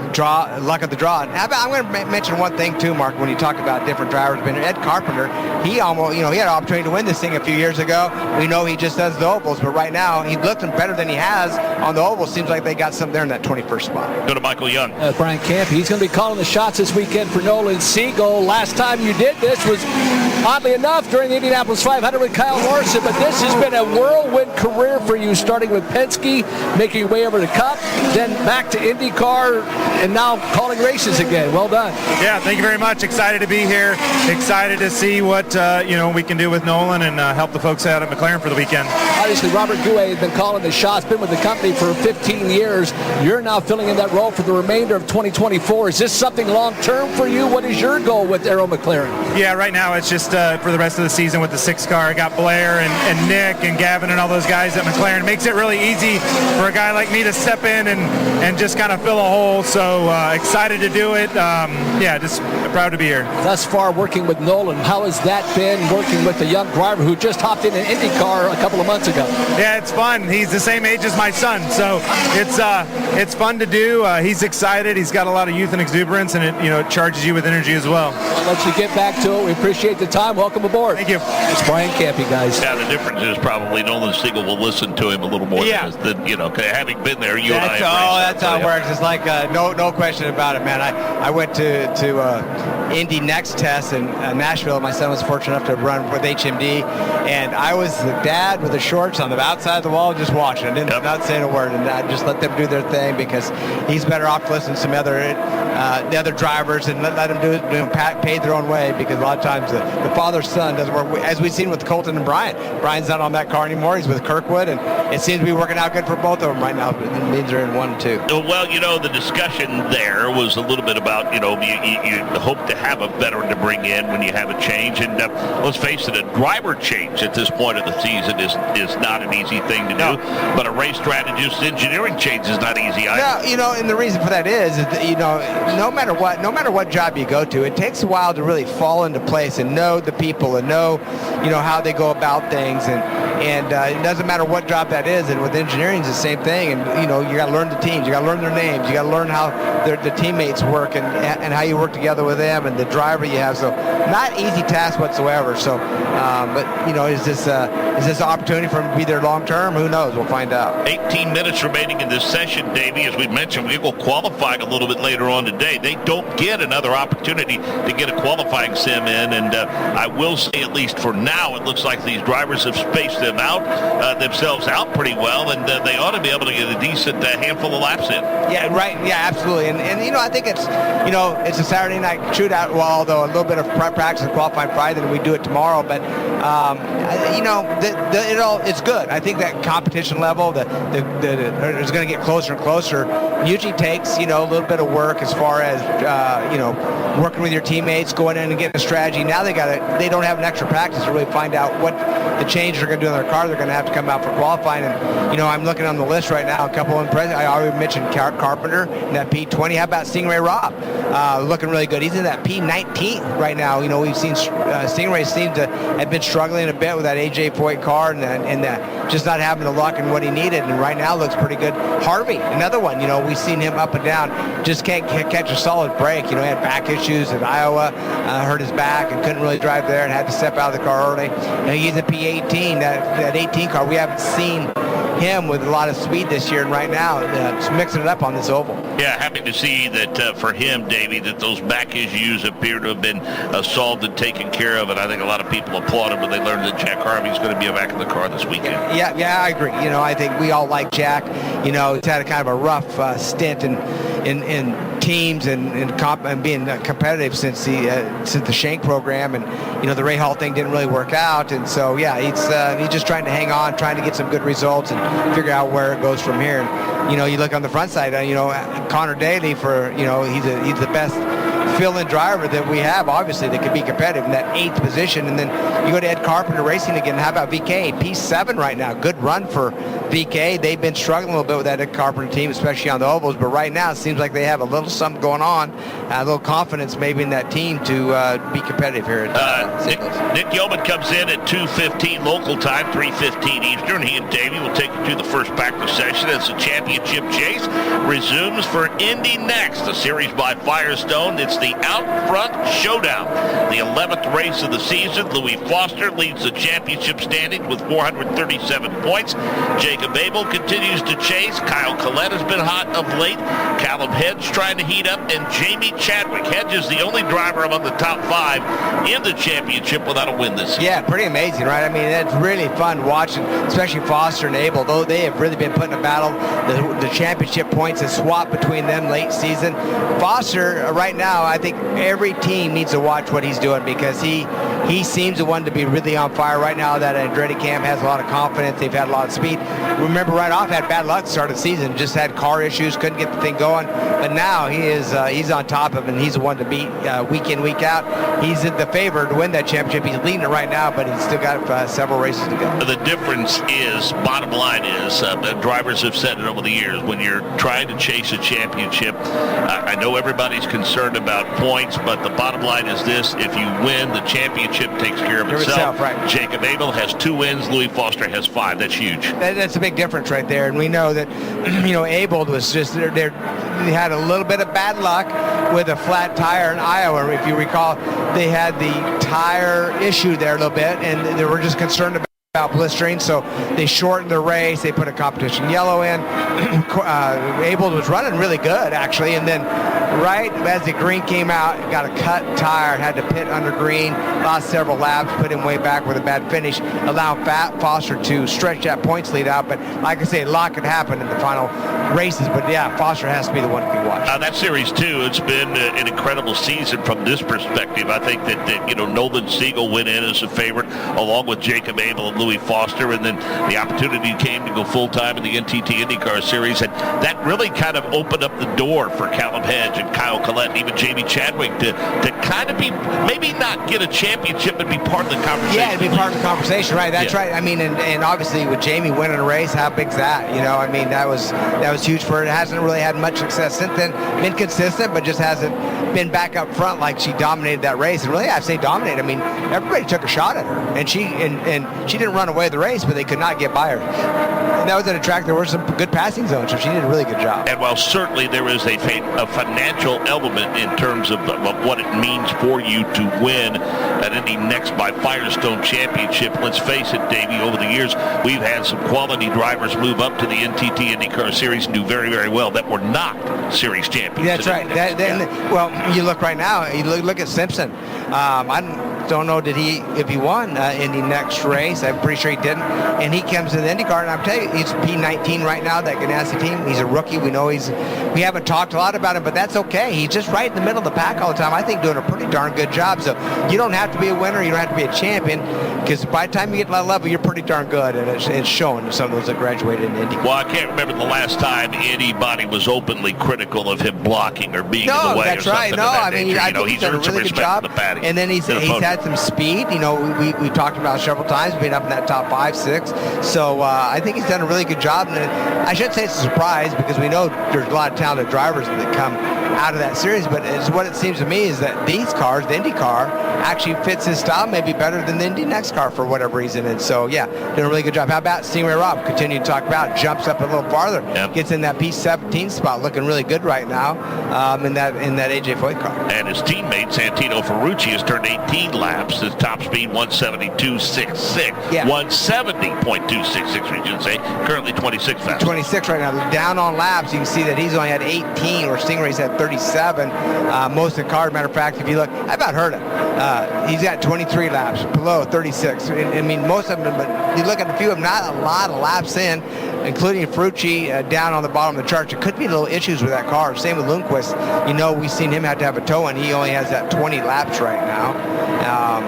Speaker 4: luck of the draw. And I'm going to mention one thing too, Mark, when you talk about different drivers. Ed Carpenter, he almost, he had an opportunity to win this thing a few years ago. We know he just does the ovals, but right now he's looking better than he has on the ovals. Seems like they got something there in that 21st spot.
Speaker 3: Go to Michael Young.
Speaker 5: Brian Camp, he's going to be calling the shots this weekend for Nolan Siegel. Last time you did this was, oddly enough, during the Indianapolis 500 with Kyle Morrison, but this has been a whirlwind career for you, starting with Penske, making your way over to Cup, then back to IndyCar, and now calling races again. Well done.
Speaker 9: Yeah, thank you very much. Excited to be here. Excited to see what we can do with Nolan and help the folks out at McLaren for the weekend.
Speaker 5: Obviously, Robert Gouet has been calling the shots, been with the company for 15 years. You're now filling in that role for the remainder of 2024. Is this something long-term for you? What is your goal with Arrow McLaren?
Speaker 9: Yeah, right now it's just for the rest of the season with the 6 car. I got Blair and Nick and Gavin and all those guys at McLaren. It makes it really easy for a guy like me to step in and just kind of fill a hole. So excited to do it. Just proud to be here.
Speaker 5: Thus far, working with Nolan, how has that been, working with a young driver who just hopped in an IndyCar a couple of months ago?
Speaker 9: Yeah, it's fun. He's the same age as my son, so it's fun to do. He's excited. He's got a lot of youth and exuberance, and it charges you with energy as well.
Speaker 5: I'll let you get back to it. We appreciate the time. Welcome aboard.
Speaker 9: Thank you.
Speaker 5: It's Brian Campy, guys.
Speaker 3: Yeah, the difference is probably Nolan Siegel will listen to him a little more than having been there.
Speaker 4: That's how it works. It's like no question about it, man. I went to Indy Next test in Nashville. My son was fortunate enough to run with HMD, and I was the dad with the shorts on the outside of the wall just watching. I didn't not saying a word, and I just let them do their thing because he's better off to listen to some the other drivers and let them do it, pay their own way, because a lot of times the father-son doesn't work, as we've seen with Colton and Brian. Brian's not on that car anymore. He's with Kirkwood, and it seems to be working out good for both of them right now. It means they're in 1 and 2.
Speaker 3: Well, the discussion there was a little bit about, you hope to have a veteran to bring in when you have a change. And let's face it, a driver change at this point of the season is not an easy thing to do. But a race strategist engineering change is not easy either.
Speaker 4: No, and the reason for that is that, no matter what job you go to, it takes a while to really fall into place and know the people and know how they go about things, and it doesn't matter what job that is. And with engineering, it's the same thing. And you got to learn the teams, you got to learn their names, you got to learn how the teammates work and how you work together with them and the driver you have. So not easy task whatsoever. So, is this an opportunity for him to be there long term? Who knows? We'll find out.
Speaker 3: 18 minutes remaining in this session, Davey. As we mentioned, we will qualifying a little bit later on today. They don't get another opportunity to get a qualifying sim in, and I will say, at least for now, it looks like these drivers have spaced it themselves out pretty well, and they ought to be able to get a decent handful of laps in.
Speaker 4: Yeah, right. Yeah, absolutely. And I think it's a Saturday night shootout. Well, although a little bit of practice and qualifying Friday, then we do it tomorrow. But it's good. I think that competition level is going to get closer and closer. Usually takes a little bit of work as far as working with your teammates, going in and getting a strategy. Now they don't have an extra practice to really find out what the changes are going to do in their car. They're going to have to come out for qualifying. And I'm looking on the list right now. A couple of impressive. I already mentioned Carpenter in that P20. How about Stingray Robb? Looking really good. He's in that P19 right now. We've seen Stingray seem to have been struggling a bit with that AJ Foyt car and just not having the luck and what he needed. And right now looks pretty good. Harvey, another one. We've seen him up and down. Just can't catch a solid break. He had back issues at Iowa, hurt his back and couldn't really drive there and had to step out of the car early. He's a P18, that 18 car. We haven't seen him with a lot of speed this year, and right now just mixing it up on this oval.
Speaker 3: Yeah, happy to see that for him, Davey, that those back issues appear to have been solved and taken care of, and I think a lot of people applauded when they learned that Jack Harvey's going to be back in the car this weekend.
Speaker 4: Yeah, I agree. I think we all like Jack. He's had a kind of a rough stint in teams and being competitive since the Shank program, and the Ray Hall thing didn't really work out, and so he's just trying to hang on, trying to get some good results and figure out where it goes from here. And you look on the front side, Connor Daly he's the best fill-in driver that we have, obviously, that could be competitive in that 8th position. And then you go to Ed Carpenter Racing again. How about VK? P7 right now. Good run for VK. They've been struggling a little bit with that Ed Carpenter team, especially on the ovals, but right now it seems like they have a little something going on, a little confidence maybe in that team to be competitive here at
Speaker 3: Nick Yeoman comes in at 2:15 local time, 3:15 Eastern. He and Davey will take you to the first practice session as the championship chase resumes for Indy next, a series by Firestone. It's the Out Front Showdown, the 11th race of the season. Louis Foster leads the championship standings with 437 points. Jacob Abel continues to chase. Kyle Collette has been hot of late. Callum Hedge trying to heat up, and Jamie Chadwick. Hedge is the only driver among the top 5 in the championship without a win this season.
Speaker 4: Yeah, pretty amazing, right? I mean, it's really fun watching, especially Foster and Abel. Though they have really been putting a battle. The championship points have swapped between them late season. Foster, right now, I think every team needs to watch what he's doing, because he seems the one to be really on fire right now. That Andretti Camp has a lot of confidence. They've had a lot of speed. Remember, right off, had bad luck to start the season. Just had car issues, couldn't get the thing going. But now he's on top of it, and he's the one to beat week in, week out. He's the favorite to win that championship. He's leading it right now, but he's still got several races to go.
Speaker 3: The difference is, bottom line is, drivers have said it over the years, when you're trying to chase a championship, I know everybody's concerned about points, but the bottom line is this: if you win, the championship takes care of itself.
Speaker 4: Right.
Speaker 3: Jacob Abel has 2 wins. Louis Foster has 5. That's huge.
Speaker 4: That's a big difference right there. And we know that, Abel was just they had a little bit of bad luck with a flat tire in Iowa. If you recall, they had the tire issue there a little bit, and they were just concerned about blistering, so they shortened the race. They put a competition yellow in. Abel was running really good, actually, and then right as the green came out, got a cut tire, had to pit under green, lost several laps, put him way back with a bad finish, allowing Foster to stretch that points lead out. But like I say, a lot could happen in the final races, but yeah, Foster has to be the one to be watched.
Speaker 3: That series too, it's been an incredible season from this perspective. I think that Nolan Siegel went in as a favorite, along with Jacob Abel and Louis Foster, and then the opportunity came to go full-time in the NTT IndyCar Series, and that really kind of opened up the door for Callum Hedge and Kyle Collette and even Jamie Chadwick to kind of be, maybe not get a championship, but be part of the conversation.
Speaker 4: Yeah, to be part of the conversation, right? That's right. I mean, and obviously with Jamie winning a race, how big's that? I mean, that was huge for her. It hasn't really had much success since then. Been consistent, but just hasn't been back up front like she dominated that race. And really, I say dominated. I mean, everybody took a shot at her, and she didn't run away the race, but they could not get by her. And that was at a track there were some good passing zones, so she did a really good job.
Speaker 3: And while certainly there is a financial element in terms of what it means for you to win an Indy Next by Firestone Championship, let's face it, Davey, over the years, we've had some quality drivers move up to the NTT IndyCar Series and do very, very well that were not series champions.
Speaker 4: That's right. Well, you look right now, you look at Simpson. don't know if he won Indy next race. I'm pretty sure he didn't. And he comes to the IndyCar, and I'm telling you, he's P19 right now, that Ganassi team. He's a rookie. We know we haven't talked a lot about him, but that's okay. He's just right in the middle of the pack all the time. I think doing a pretty darn good job. So you don't have to be a winner. You don't have to be a champion, because by the time you get to that level, you're pretty darn good, and it's shown to some of those that graduated in Indy.
Speaker 3: Well, I can't remember the last time anybody was openly critical of him blocking or being in the way or something.
Speaker 4: Right. No, I mean, I think he's done a really good job. And then he's had some speed. You know, we talked about several times being up in that top 5, 6. So I think he's done a really good job. And I shouldn't say it's a surprise, because we know there's a lot of talented drivers that come out of that series, but what it seems to me is that these cars, the IndyCar, actually fits his style maybe better than the Indy next car for whatever reason. And so, yeah, doing a really good job. How about Stingray Robb? Continue to talk about, jumps up a little farther, gets in that P17 spot, looking really good right now in that AJ Foyt car.
Speaker 3: And his teammate Santino Ferrucci has turned 18 laps. His top speed 172.66, 170.266, we should say. Currently 26 fast.
Speaker 4: 26 right now. Down on laps, you can see that he's only had 18, where Stingray's had 37. Most of the cars, matter of fact, if you look, I about heard it. He's got 23 laps, below 36. I mean, most of them, but you look at a few of them, not a lot of laps in, including Ferrucci down on the bottom of the chart. There could be little issues with that car. Same with Lundqvist. You know, we've seen him have to have a tow, and he only has that 20 laps right now.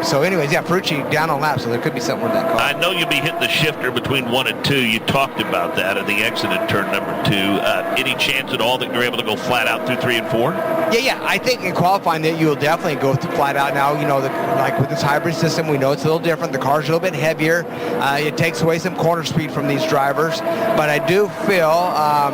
Speaker 4: So anyways, yeah, Ferrucci down on laps, so there could be something with that car.
Speaker 3: I know you'll be hitting the shifter between 1 and 2. You talked about that at the exit at turn number 2. Any chance at all that you're able to go flat out through 3 and 4?
Speaker 4: Yeah. I think in qualifying that you will definitely go flat out now. You know, like with this hybrid system, we know it's a little different. The car's a little bit heavier. It takes away some corner speed from these drivers. But I do feel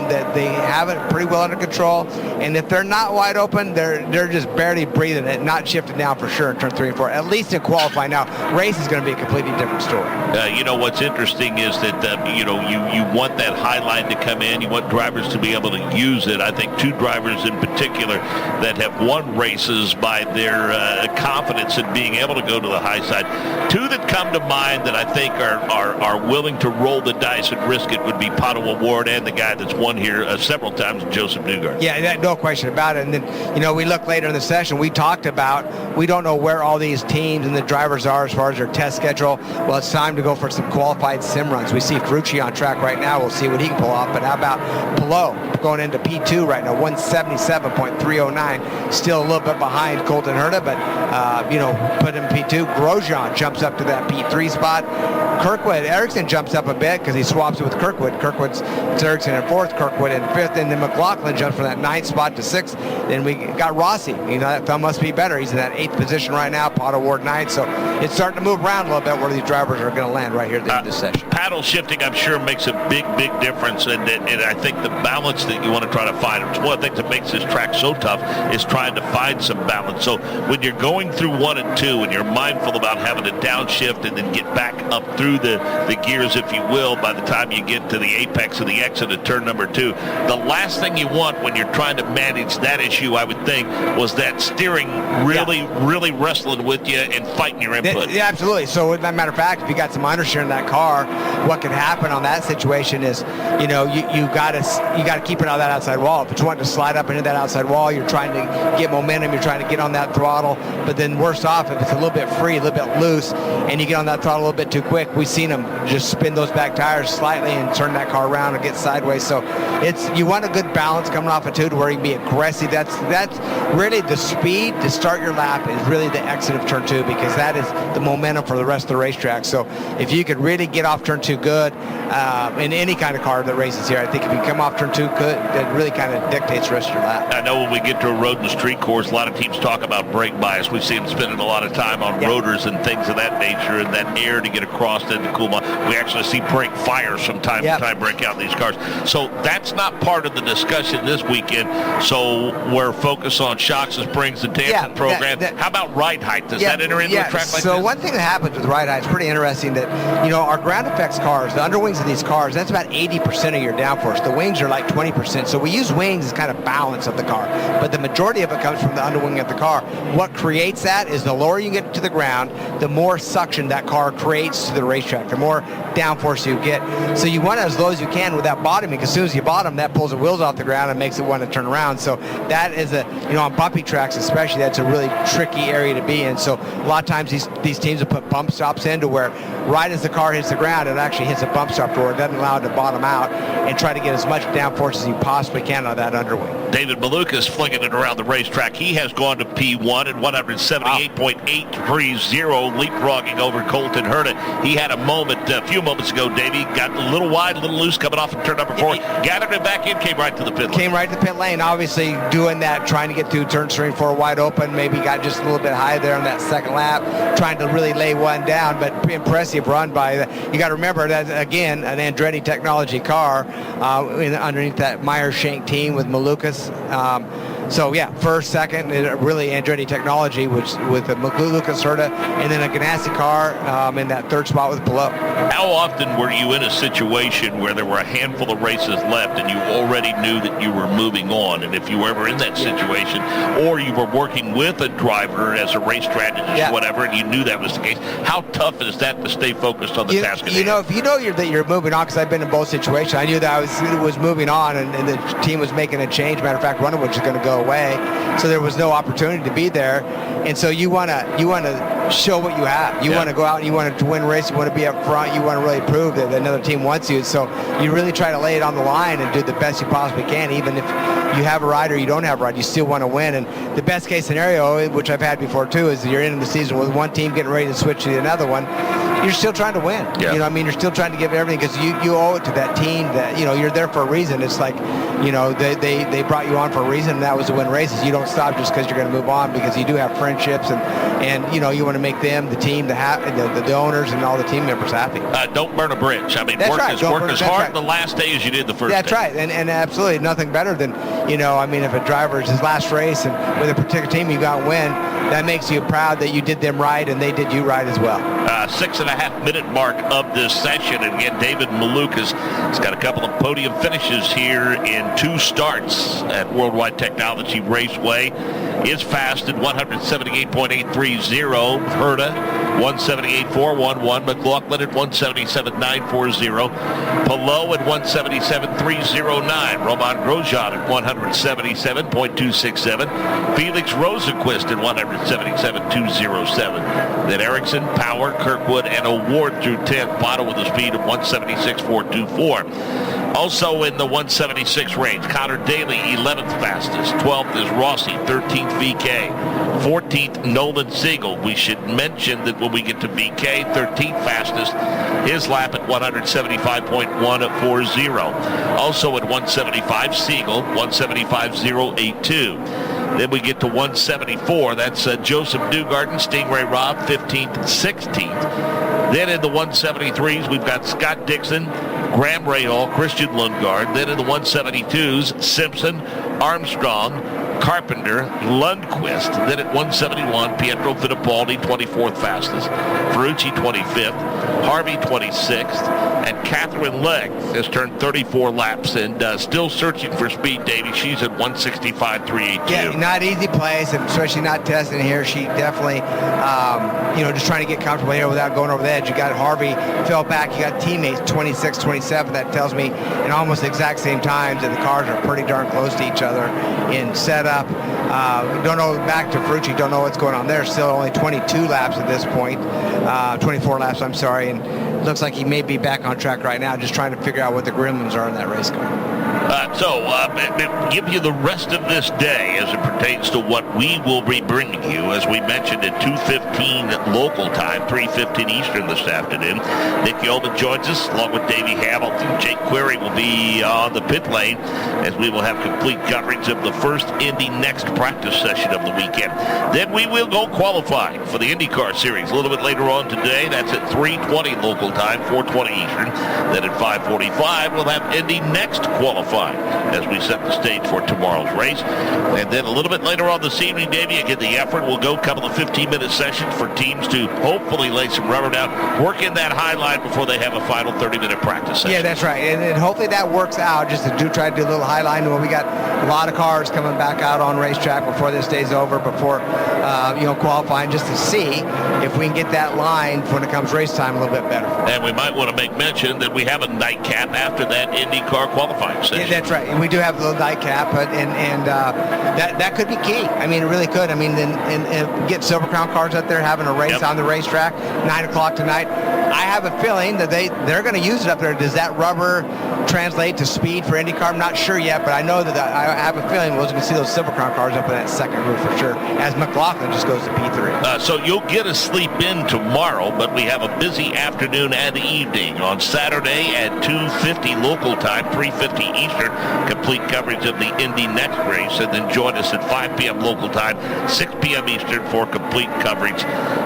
Speaker 4: that they have it pretty well under control. And if they're not wide open, they're just barely breathing it, not shifted down for sure in turn 3 and 4. At least in qualifying. Now, race is going to be a completely different story.
Speaker 3: You know, what's interesting is that, you want that high line to come in. You want drivers to be able to use it. I think 2 drivers in particular that have won races by their confidence in being able to go to the high side. 2 that come to mind that I think are willing to roll the dice and risk it would be Pato O'Ward and the guy that's won here several times, Joseph Newgarden.
Speaker 4: Yeah, no question about it. And then, we look later in the session, we talked about, we don't know where all these teams and the drivers are as far as their test schedule. Well, it's time to go for some qualified sim runs. We see Ferrucci on track right now. We'll see what he can pull off. But how about Palou going into P2 right now, 177.309, still a little bit behind Colton Herta, but, put him in P2. Grosjean jumps up to that P3 spot. Ericsson jumps up a bit because he swaps it with Kirkwood. Kirkwood's Ericsson in 4th, Kirkwood in 5th, and then McLaughlin jumps from that 9th spot to 6th. Then we got Rossi. That film must be better. He's in that 8th position right now, Pato O'Ward 9th. So it's starting to move around a little bit where these drivers are going to land right here at the end of this session.
Speaker 3: Paddle shifting, I'm sure, makes a big difference, and I think the balance that you want to try to find, it's one of the things that makes this track so tough, is trying to find some balance. So when you're going through 1 and 2 and you're mindful about having to downshift and then get back up through the gears, if you will, by the time you get to the apex of the exit at turn number 2, the last thing you want when you're trying to manage that issue, I would think, was that steering really wrestling with you and fighting your input.
Speaker 4: Yeah, absolutely. So as a matter of fact, if you got some understeer in that car, what can happen on that situation is, you got to keep it on that outside wall. If it's wanting to slide up into that outside wall, you're trying to get momentum, you're trying to get on that throttle. But then worse off, if it's a little bit free, a little bit loose, and you get on that throttle a little bit too quick, we've seen them just spin those back tires slightly and turn that car around and get sideways. So you want a good balance coming off a 2 to where you can be aggressive. That's really the speed to start your lap is really the exit of turn 2, because that is the momentum for the rest of the racetrack. So if you could really get off turn 2 good in any kind of car that races here, I think if you come off turn 2 good, that really kind of dictates the rest of your lap.
Speaker 3: I know when we get to a road and street course, a lot of teams talk about brake bias. We see them spending a lot of time on rotors and things of that nature, and that air to get across into cool. We actually see brake fires from time to time break out in these cars. So that's not part of the discussion this weekend. So we're focused on shocks and springs and damping program. How about ride height? Does that enter into a track like this?
Speaker 4: So one thing that happens with ride height is pretty interesting that, our ground effects cars, the underwings of these cars, that's about 80% of your downforce. The wings are like 20% 20%. So we use wings as kind of balance of the car, but the majority of it comes from the underwing of the car. What creates that is the lower you get to the ground, the more suction that car creates to the racetrack, the more downforce you get. So you want it as low as you can without bottoming, because as soon as you bottom, that pulls the wheels off the ground and makes it want to turn around. So that is on bumpy tracks especially, that's a really tricky area to be in. So a lot of times these teams will put bump stops in to where right as the car hits the ground, it actually hits a bump stop door. It doesn't allow it to bottom out and try to get as much downforce as you possibly can out of that underwing.
Speaker 3: David Malukas flinging it around the racetrack. He has gone to P1 at 178.830, leapfrogging over Colton Herta. He had a few moments ago, Davey, got a little wide, a little loose coming off of turn number 4. Gathered it back in, came right to the pit lane.
Speaker 4: Came right to the pit lane. Obviously doing that, trying to get through turn 3 and 4 wide open. Maybe got just a little bit high there on that second lap, trying to really lay one down, but pretty impressive run by you got to remember that, again, an Andretti technology car underneath that Meyer-Shank team with Malukas. So yeah, first, second, really Andretti technology, which with the Malukas Herta, and then a Ganassi car in that third spot with Palou.
Speaker 3: How often were you in a situation where there were a handful of races left and you already knew that you were moving on? And if you were ever in that situation, or you were working with a driver as a race strategist, whatever, and you knew that was the case, how tough is that to stay focused on the task at hand?
Speaker 4: If you know that you're moving on, because I've been in both situations, I knew that I was moving on, and the team was making a change. Matter of fact, one of which is going to go away, so there was no opportunity to be there. And so you want to show what you have. You want to go out and you want to win race. You want to be up front. You want to really prove that another team wants you. So you really try to lay it on the line and do the best you possibly can. Even if you have a ride or you don't have a ride, you still want to win. And the best case scenario, which I've had before too, is you're in the season with one team getting ready to switch to another one. You're still trying to win.
Speaker 3: Yeah.
Speaker 4: You know what I mean? You're still trying to give everything, because you owe it to that team that, you're there for a reason. It's like, they brought you on for a reason, and that was to win races. You don't stop just because you're going to move on, because you do have friendships, and you want to make them, the team, the owners, and all the team members happy.
Speaker 3: Don't burn a bridge. I mean, work as hard the last day as you did the first day.
Speaker 4: That's right, and absolutely nothing better than, if a driver is his last race and with a particular team you got to win, that makes you proud that you did them right and they did you right as well.
Speaker 3: 6.5-minute mark of this session, and again, David Malukas has got a couple of podium finishes here in 2 starts at Worldwide Technology Raceway. Is fast at 178.830. Herta 178.411. McLaughlin at 177.940. Palou at 177.309. Roman Grosjean at 177.267. Felix Rosenquist at 177.207. Then Ericsson, Power, Kirkwood, and Award through 10th. Bottom with a speed of 176.424. Also in the 176 range, Connor Daly, 11th fastest. 12th is Rossi, 13th VK. 14th, Nolan Siegel. We should mention that when we get to VK, 13th fastest, his lap at 175.140. Also at 175, Siegel, 175.082. Then we get to 174. That's Joseph Newgarden, Stingray Robb, 15th and 16th. Then in the 173s, we've got Scott Dixon, Graham Rahal, Christian Lundgaard. Then in the 172s, Simpson, Armstrong, Carpenter, Lundquist. Then at 171, Pietro Fittipaldi, 24th fastest. Ferrucci, 25th. Harvey, 26th. And Catherine Legg has turned 34 laps and still searching for speed, Davey. She's at 165.382.
Speaker 4: Yeah, not easy place, and especially not testing here. She definitely, just trying to get comfortable here without going over the edge. You got Harvey fell back. You got teammates 26, 27. That tells me in almost the exact same times that the cars are pretty darn close to each other in setup. Don't know, back to Ferrucci, don't know what's going on there. Still only 22 laps at this point. 24 laps, I'm sorry. And it looks like he may be back on track right now, just trying to figure out what the gremlins are in that race car.
Speaker 3: Give you the rest of this day as it pertains to what we will be bringing you, as we mentioned, at 2:15 local time, 3:15 Eastern this afternoon. Nick Yeoman joins us along with Davey Hamilton. Jake Query will be on the pit lane as we will have complete coverage of the first Indy Next practice session of the weekend. Then we will go qualifying for the INDYCAR Series a little bit later on today. That's at 3:20 local time, 4:20 Eastern. Then at 5:45 we'll have Indy Next qualifying qualifying as we set the stage for tomorrow's race. And then a little bit later on this evening, Davey, again, the effort will go a couple of 15-minute sessions for teams to hopefully lay some rubber down, work in that high line before they have a final 30-minute practice session.
Speaker 4: Yeah, that's right. And hopefully that works out, just to try to do a little high line. Well, we got a lot of cars coming back out on racetrack before this day's over, before qualifying, just to see if we can get that line when it comes race time a little bit better.
Speaker 3: And we might want to make mention that we have a nightcap after that IndyCar qualifying session.
Speaker 4: Yeah, that's right. And we do have a little nightcap, and that could be key. I mean, it really could. I mean, and get Silver Crown cars out there having a race on the racetrack, 9 o'clock tonight. I have a feeling that they're going to use it up there. Does that rubber translate to speed for IndyCar? I'm not sure yet, but I know that I have a feeling we're going to see those Silver Crown cars up in that second group for sure, as McLaughlin just goes to P3.
Speaker 3: So you'll get a sleep in tomorrow, but we have a busy afternoon and evening. On Saturday at 2:50 local time, 3:50 Eastern, complete coverage of the Indy Next race, and then join us at 5 p.m. local time, 6 p.m. Eastern for complete coverage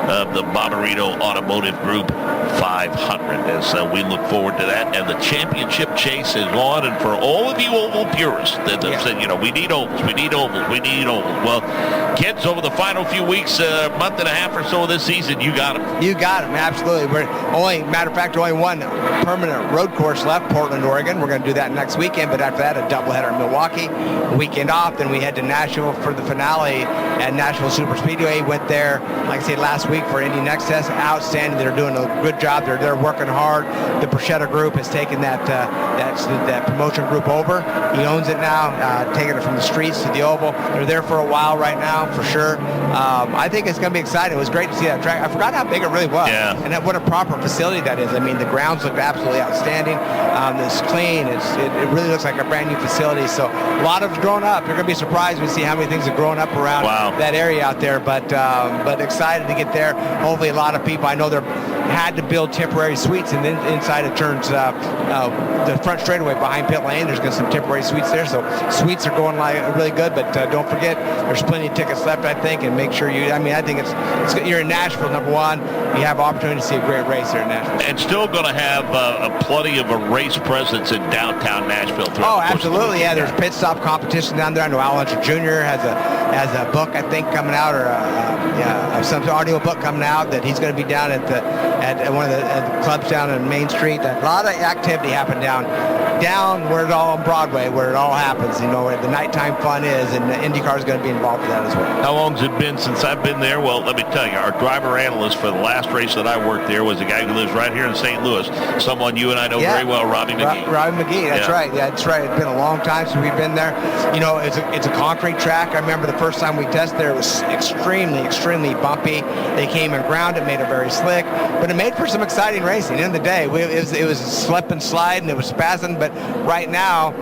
Speaker 3: of the Bommarito Automotive Group 500. As we look forward to that, and the championship chase is on. And for all of you oval purists that have said, we need ovals, we need ovals, we need ovals. Well, kids, over the final few weeks, month and a half or so of this season, you got them.
Speaker 4: You got them, absolutely. Matter of fact, only one permanent road course left, Portland, Oregon. We're going to do that next weekend, but after that, a doubleheader in Milwaukee, a weekend off. Then we head to Nashville for the finale at Nashville Super Speedway. Went there, like I said, last week for Indy Next Test. Outstanding. They're doing a good job. They're working hard. The Bruschetta Group has taken that promotion group over. He owns it now, taking it from the streets to the oval. They're there for a while right now, for sure. I think it's going to be exciting. It was great to see that track. I forgot how big it really was.
Speaker 3: Yeah.
Speaker 4: And what a proper facility that is. I mean, the grounds look absolutely outstanding. It's clean. It really looks like a brand new facility. So a lot of it's grown up. You're going to be surprised when you see how many things have grown up around that area out there. But excited to get there. Hopefully a lot of people, I know they're had to build temporary suites, and then inside it turns the front straightaway behind pit lane. There's going to be some temporary suites there, so suites are going really good. But don't forget, there's plenty of tickets left, I think, and make sure I think it's you're in Nashville, number one. You have opportunity to see a great race here in Nashville, and
Speaker 3: still going to have plenty of a race presence in downtown Nashville.
Speaker 4: Oh, absolutely, yeah. There's pit stop competition down there. I know Al Unser Jr. has a book, I think, coming out, or some audio book coming out that he's going to be down at one of the clubs down on Main Street. A lot of activity happened down where it all on Broadway, where it all happens, where the nighttime fun is, and IndyCar is going to be involved with that as well.
Speaker 3: How long has it been since I've been there? Well, let me tell you, our driver analyst for the last race that I worked there was a guy who lives right here in St. Louis, someone you and I know very well, Robbie McGee.
Speaker 4: Robbie McGee, that's right. Yeah, that's right. It's been a long time since we've been there. It's a concrete track. I remember the first time we tested there, it was extremely, extremely bumpy. They came and ground it, made it very slick, but it made for some exciting racing. At the end of the day, it was a slip and slide, and it was spazzing, but right now,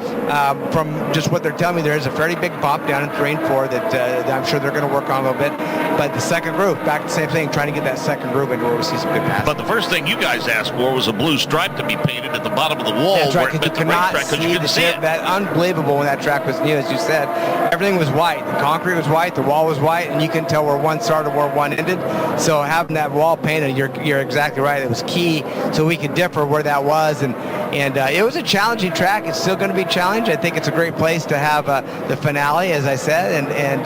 Speaker 4: from just what they're telling me, there is a fairly big bump down in Terrain 4 that I'm sure they're going to work on a little bit. But the second group, back to the same thing, trying to get that second group into where we see some good passes.
Speaker 3: But the first thing you guys asked for was a blue stripe to be painted at the bottom of the wall.
Speaker 4: That's right, because you cannot see it. That unbelievable when that track was new, as you said. Everything was white. The concrete was white, the wall was white, and you can tell where one started, where one ended. So having that wall painted, you're exactly right. It was key so we could differ where that was, and it was a challenging track. It's still going to be challenging. I think it's a great place to have the finale, as I said, and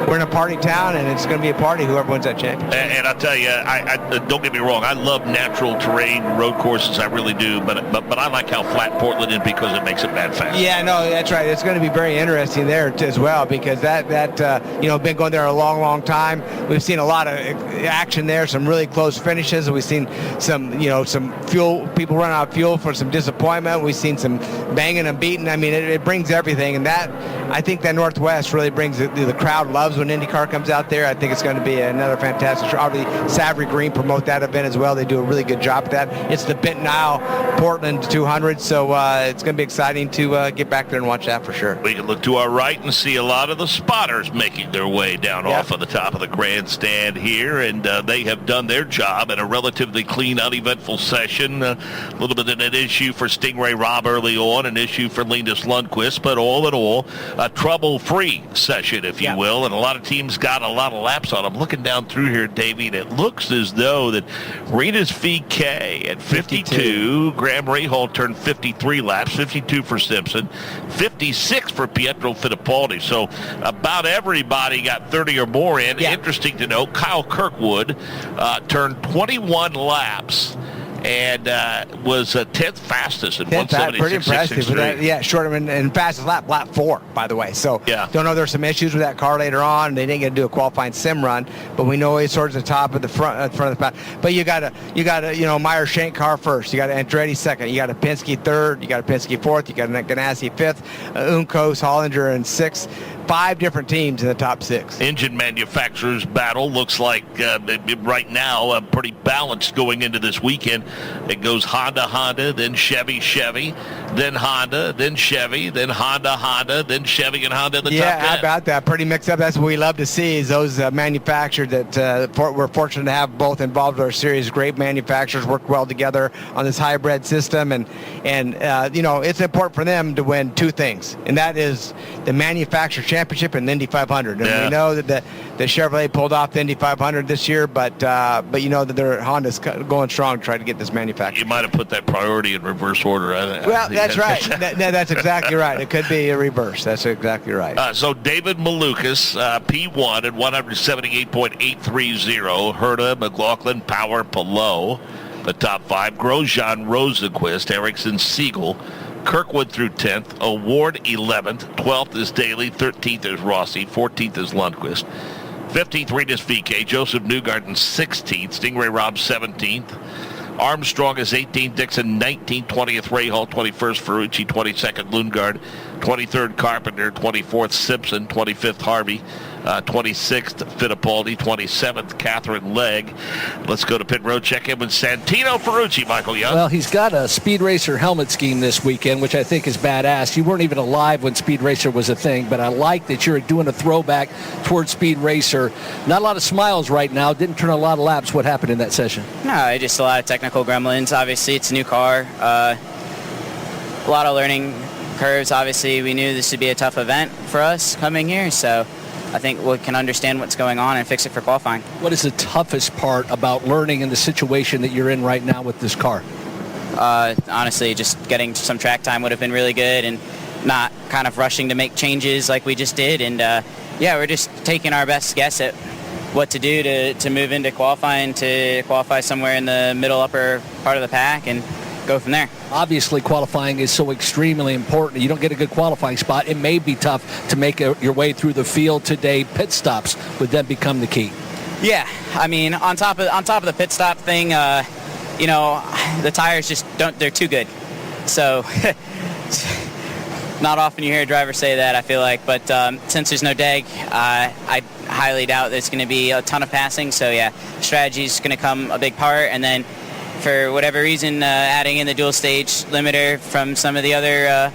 Speaker 4: we're in a party town, and it's going to be a party whoever wins that championship.
Speaker 3: And I'll tell you, I don't get me wrong, I love natural terrain road courses, I really do, but I like how flat Portland is because it makes it mad fast.
Speaker 4: Yeah, no, that's right. It's going to be very interesting there as well, because that been going there a long, long time. We've seen a lot of action there, some really close finishes. We've seen some fuel, people run out of fuel for some disappointment. We've seen some banging and beating. I mean, it brings everything, and that, I think that Northwest really brings the crowd loves when IndyCar comes out there. I think it's going to be another fantastic show. Obviously, Savory Green promote that event as well. They do a really good job at that. It's the Benton Isle Portland 200, so it's going to be exciting to get back there and watch that for sure.
Speaker 3: We can look to our right and see a lot of the spotters making their way down off of the top of the grandstand here, and they have done their job in a relatively clean, uneventful session. A little bit of an issue for Stingray Robb early on, an issue for Linus Lundqvist, but all in all, a trouble-free session, if you will, and a lot of teams got a lot of laps on. I'm looking down through here, Davey, and it looks as though that Renus VK at 52. Graham Rahal turned 53 laps, 52 for Simpson, 56 for Pietro Fittipaldi. So about everybody got 30 or more in.
Speaker 4: Yeah.
Speaker 3: Interesting to note, Kyle Kirkwood turned 21 laps and was 10th fastest at 176.63.
Speaker 4: Pretty impressive. Shorter and fastest lap 4, by the way. So don't know there's some issues with that car later on. They didn't get to do a qualifying sim run, but we know he's towards the top of the front of the pack. But you got Meyer Shank car first. You got Andretti second. You got a Penske third. You got a Penske fourth. You got a Ganassi fifth. Uncos, Hollinger in sixth. 5 different teams in the top 6.
Speaker 3: Engine manufacturers battle looks like right now pretty balanced going into this weekend. It goes Honda, then Chevy, then Honda, then Chevy, then Honda, then Chevy and Honda in the top 10.
Speaker 4: Yeah, how about that? Pretty mixed up. That's what we love to see is those manufacturers that we're fortunate to have both involved in our series. Great manufacturers work well together on this hybrid system, and it's important for them to win 2 things, and that is the manufacturer championship and the Indy 500. And we know that the Chevrolet pulled off the Indy 500 this year, but you know that their Honda's going strong to try to get this manufactured.
Speaker 3: You might have put that priority in reverse order.
Speaker 4: Well, that's right. That's exactly right. It could be a reverse. That's exactly right.
Speaker 3: So David Malukas, P1 at 178.830. Herta, McLaughlin, Power, Palou. The top 5. Grosjean, Rosenquist, Ericsson, Siegel. Kirkwood through 10th, Award 11th, 12th is Daly, 13th is Rossi, 14th is Lundqvist, 15th Renus VK, Joseph Newgarden 16th, Stingray Robb 17th, Armstrong is 18th, Dixon 19th, 20th Rahal, 21st Ferrucci, 22nd Lundgaard, 23rd Carpenter, 24th Simpson, 25th Harvey, 26th Fittipaldi, 27th Catherine Legg. Let's go to pit road, check in with Santino Ferrucci, Michael Young.
Speaker 5: Well, he's got a Speed Racer helmet scheme this weekend, which I think is badass. You weren't even alive when Speed Racer was a thing, but I like that you're doing a throwback towards Speed Racer. Not a lot of smiles right now. Didn't turn a lot of laps. What happened in that session?
Speaker 10: No, just a lot of technical gremlins. Obviously, it's a new car. A lot of learning curves. Obviously, we knew this would be a tough event for us coming here, so I think we can understand what's going on and fix it for qualifying.
Speaker 5: What is the toughest part about learning in the situation that you're in right now with this car?
Speaker 10: Honestly, just getting some track time would have been really good and not kind of rushing to make changes like we just did. And, we're just taking our best guess at what to do to move into qualifying, to qualify somewhere in the middle upper part of the pack and go from there.
Speaker 5: Obviously, qualifying is so extremely important. You don't get a good qualifying spot, it may be tough to make your way through the field today. Pit stops would then become the key.
Speaker 10: Yeah, I mean, on top of the pit stop thing, the tires just they're too good. So not often you hear a driver say that, I feel like, but since there's no DEG, I highly doubt there's going to be a ton of passing. So yeah, strategy is going to come a big part, and then for whatever reason, adding in the dual stage limiter from some of the other,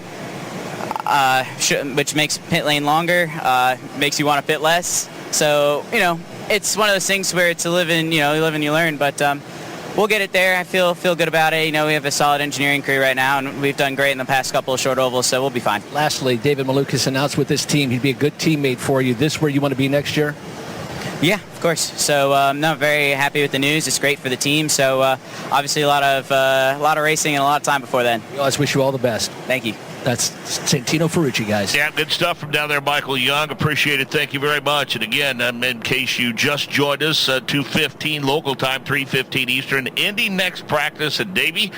Speaker 10: which makes pit lane longer, makes you want to pit less. So, it's one of those things where it's you live and you learn, but we'll get it there. I feel good about it. We have a solid engineering crew right now, and we've done great in the past couple of short ovals, so we'll be fine.
Speaker 5: Lastly, David Malukas announced with this team he'd be a good teammate for you. This where you want to be next year?
Speaker 10: Yeah, of course. So I'm very happy with the news. It's great for the team. So obviously a lot of racing and a lot of time before then.
Speaker 5: We always wish you all the best.
Speaker 10: Thank you.
Speaker 5: That's Santino Ferrucci, guys.
Speaker 3: Yeah, good stuff from down there, Michael Young. Appreciate it. Thank you very much. And again, in case you just joined us, 2:15 local time, 3:15 Eastern. Indy next practice. And Davey,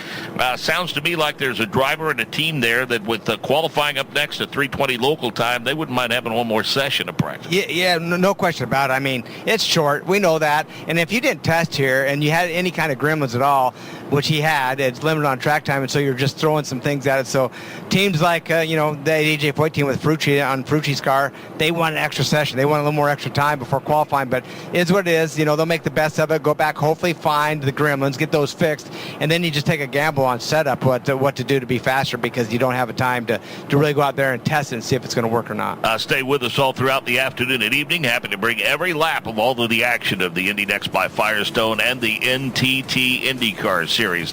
Speaker 3: sounds to me like there's a driver and a team there that with qualifying up next at 3:20 local time, they wouldn't mind having one more session of practice.
Speaker 4: Yeah, no question about it. I mean, it's short. We know that. And if you didn't test here and you had any kind of gremlins at all, which he had, it's limited on track time, and so you're just throwing some things at it. So teams like, the AJ Foyt team with Ferrucci on Ferrucci's car, they want an extra session. They want a little more extra time before qualifying, but it's what it is. They'll make the best of it, go back, hopefully find the gremlins, get those fixed, and then you just take a gamble on setup, what to do to be faster, because you don't have a time to really go out there and test it and see if it's going to work or not.
Speaker 3: Stay with us all throughout the afternoon and evening. Happy to bring every lap of all of the action of the Indy Next by Firestone and the NTT IndyCar Series.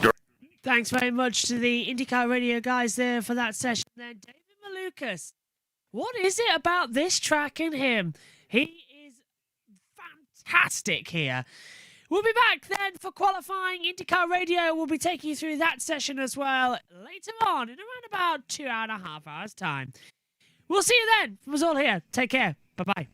Speaker 1: Thanks very much to the IndyCar Radio guys there for that session there. David Malukas, what is it about this track and him? He is fantastic here. We'll be back then for qualifying. INDYCAR Radio will be taking you through that session as well later on in around about 2.5 hours' time. We'll see you then. From us all here. Take care. Bye-bye.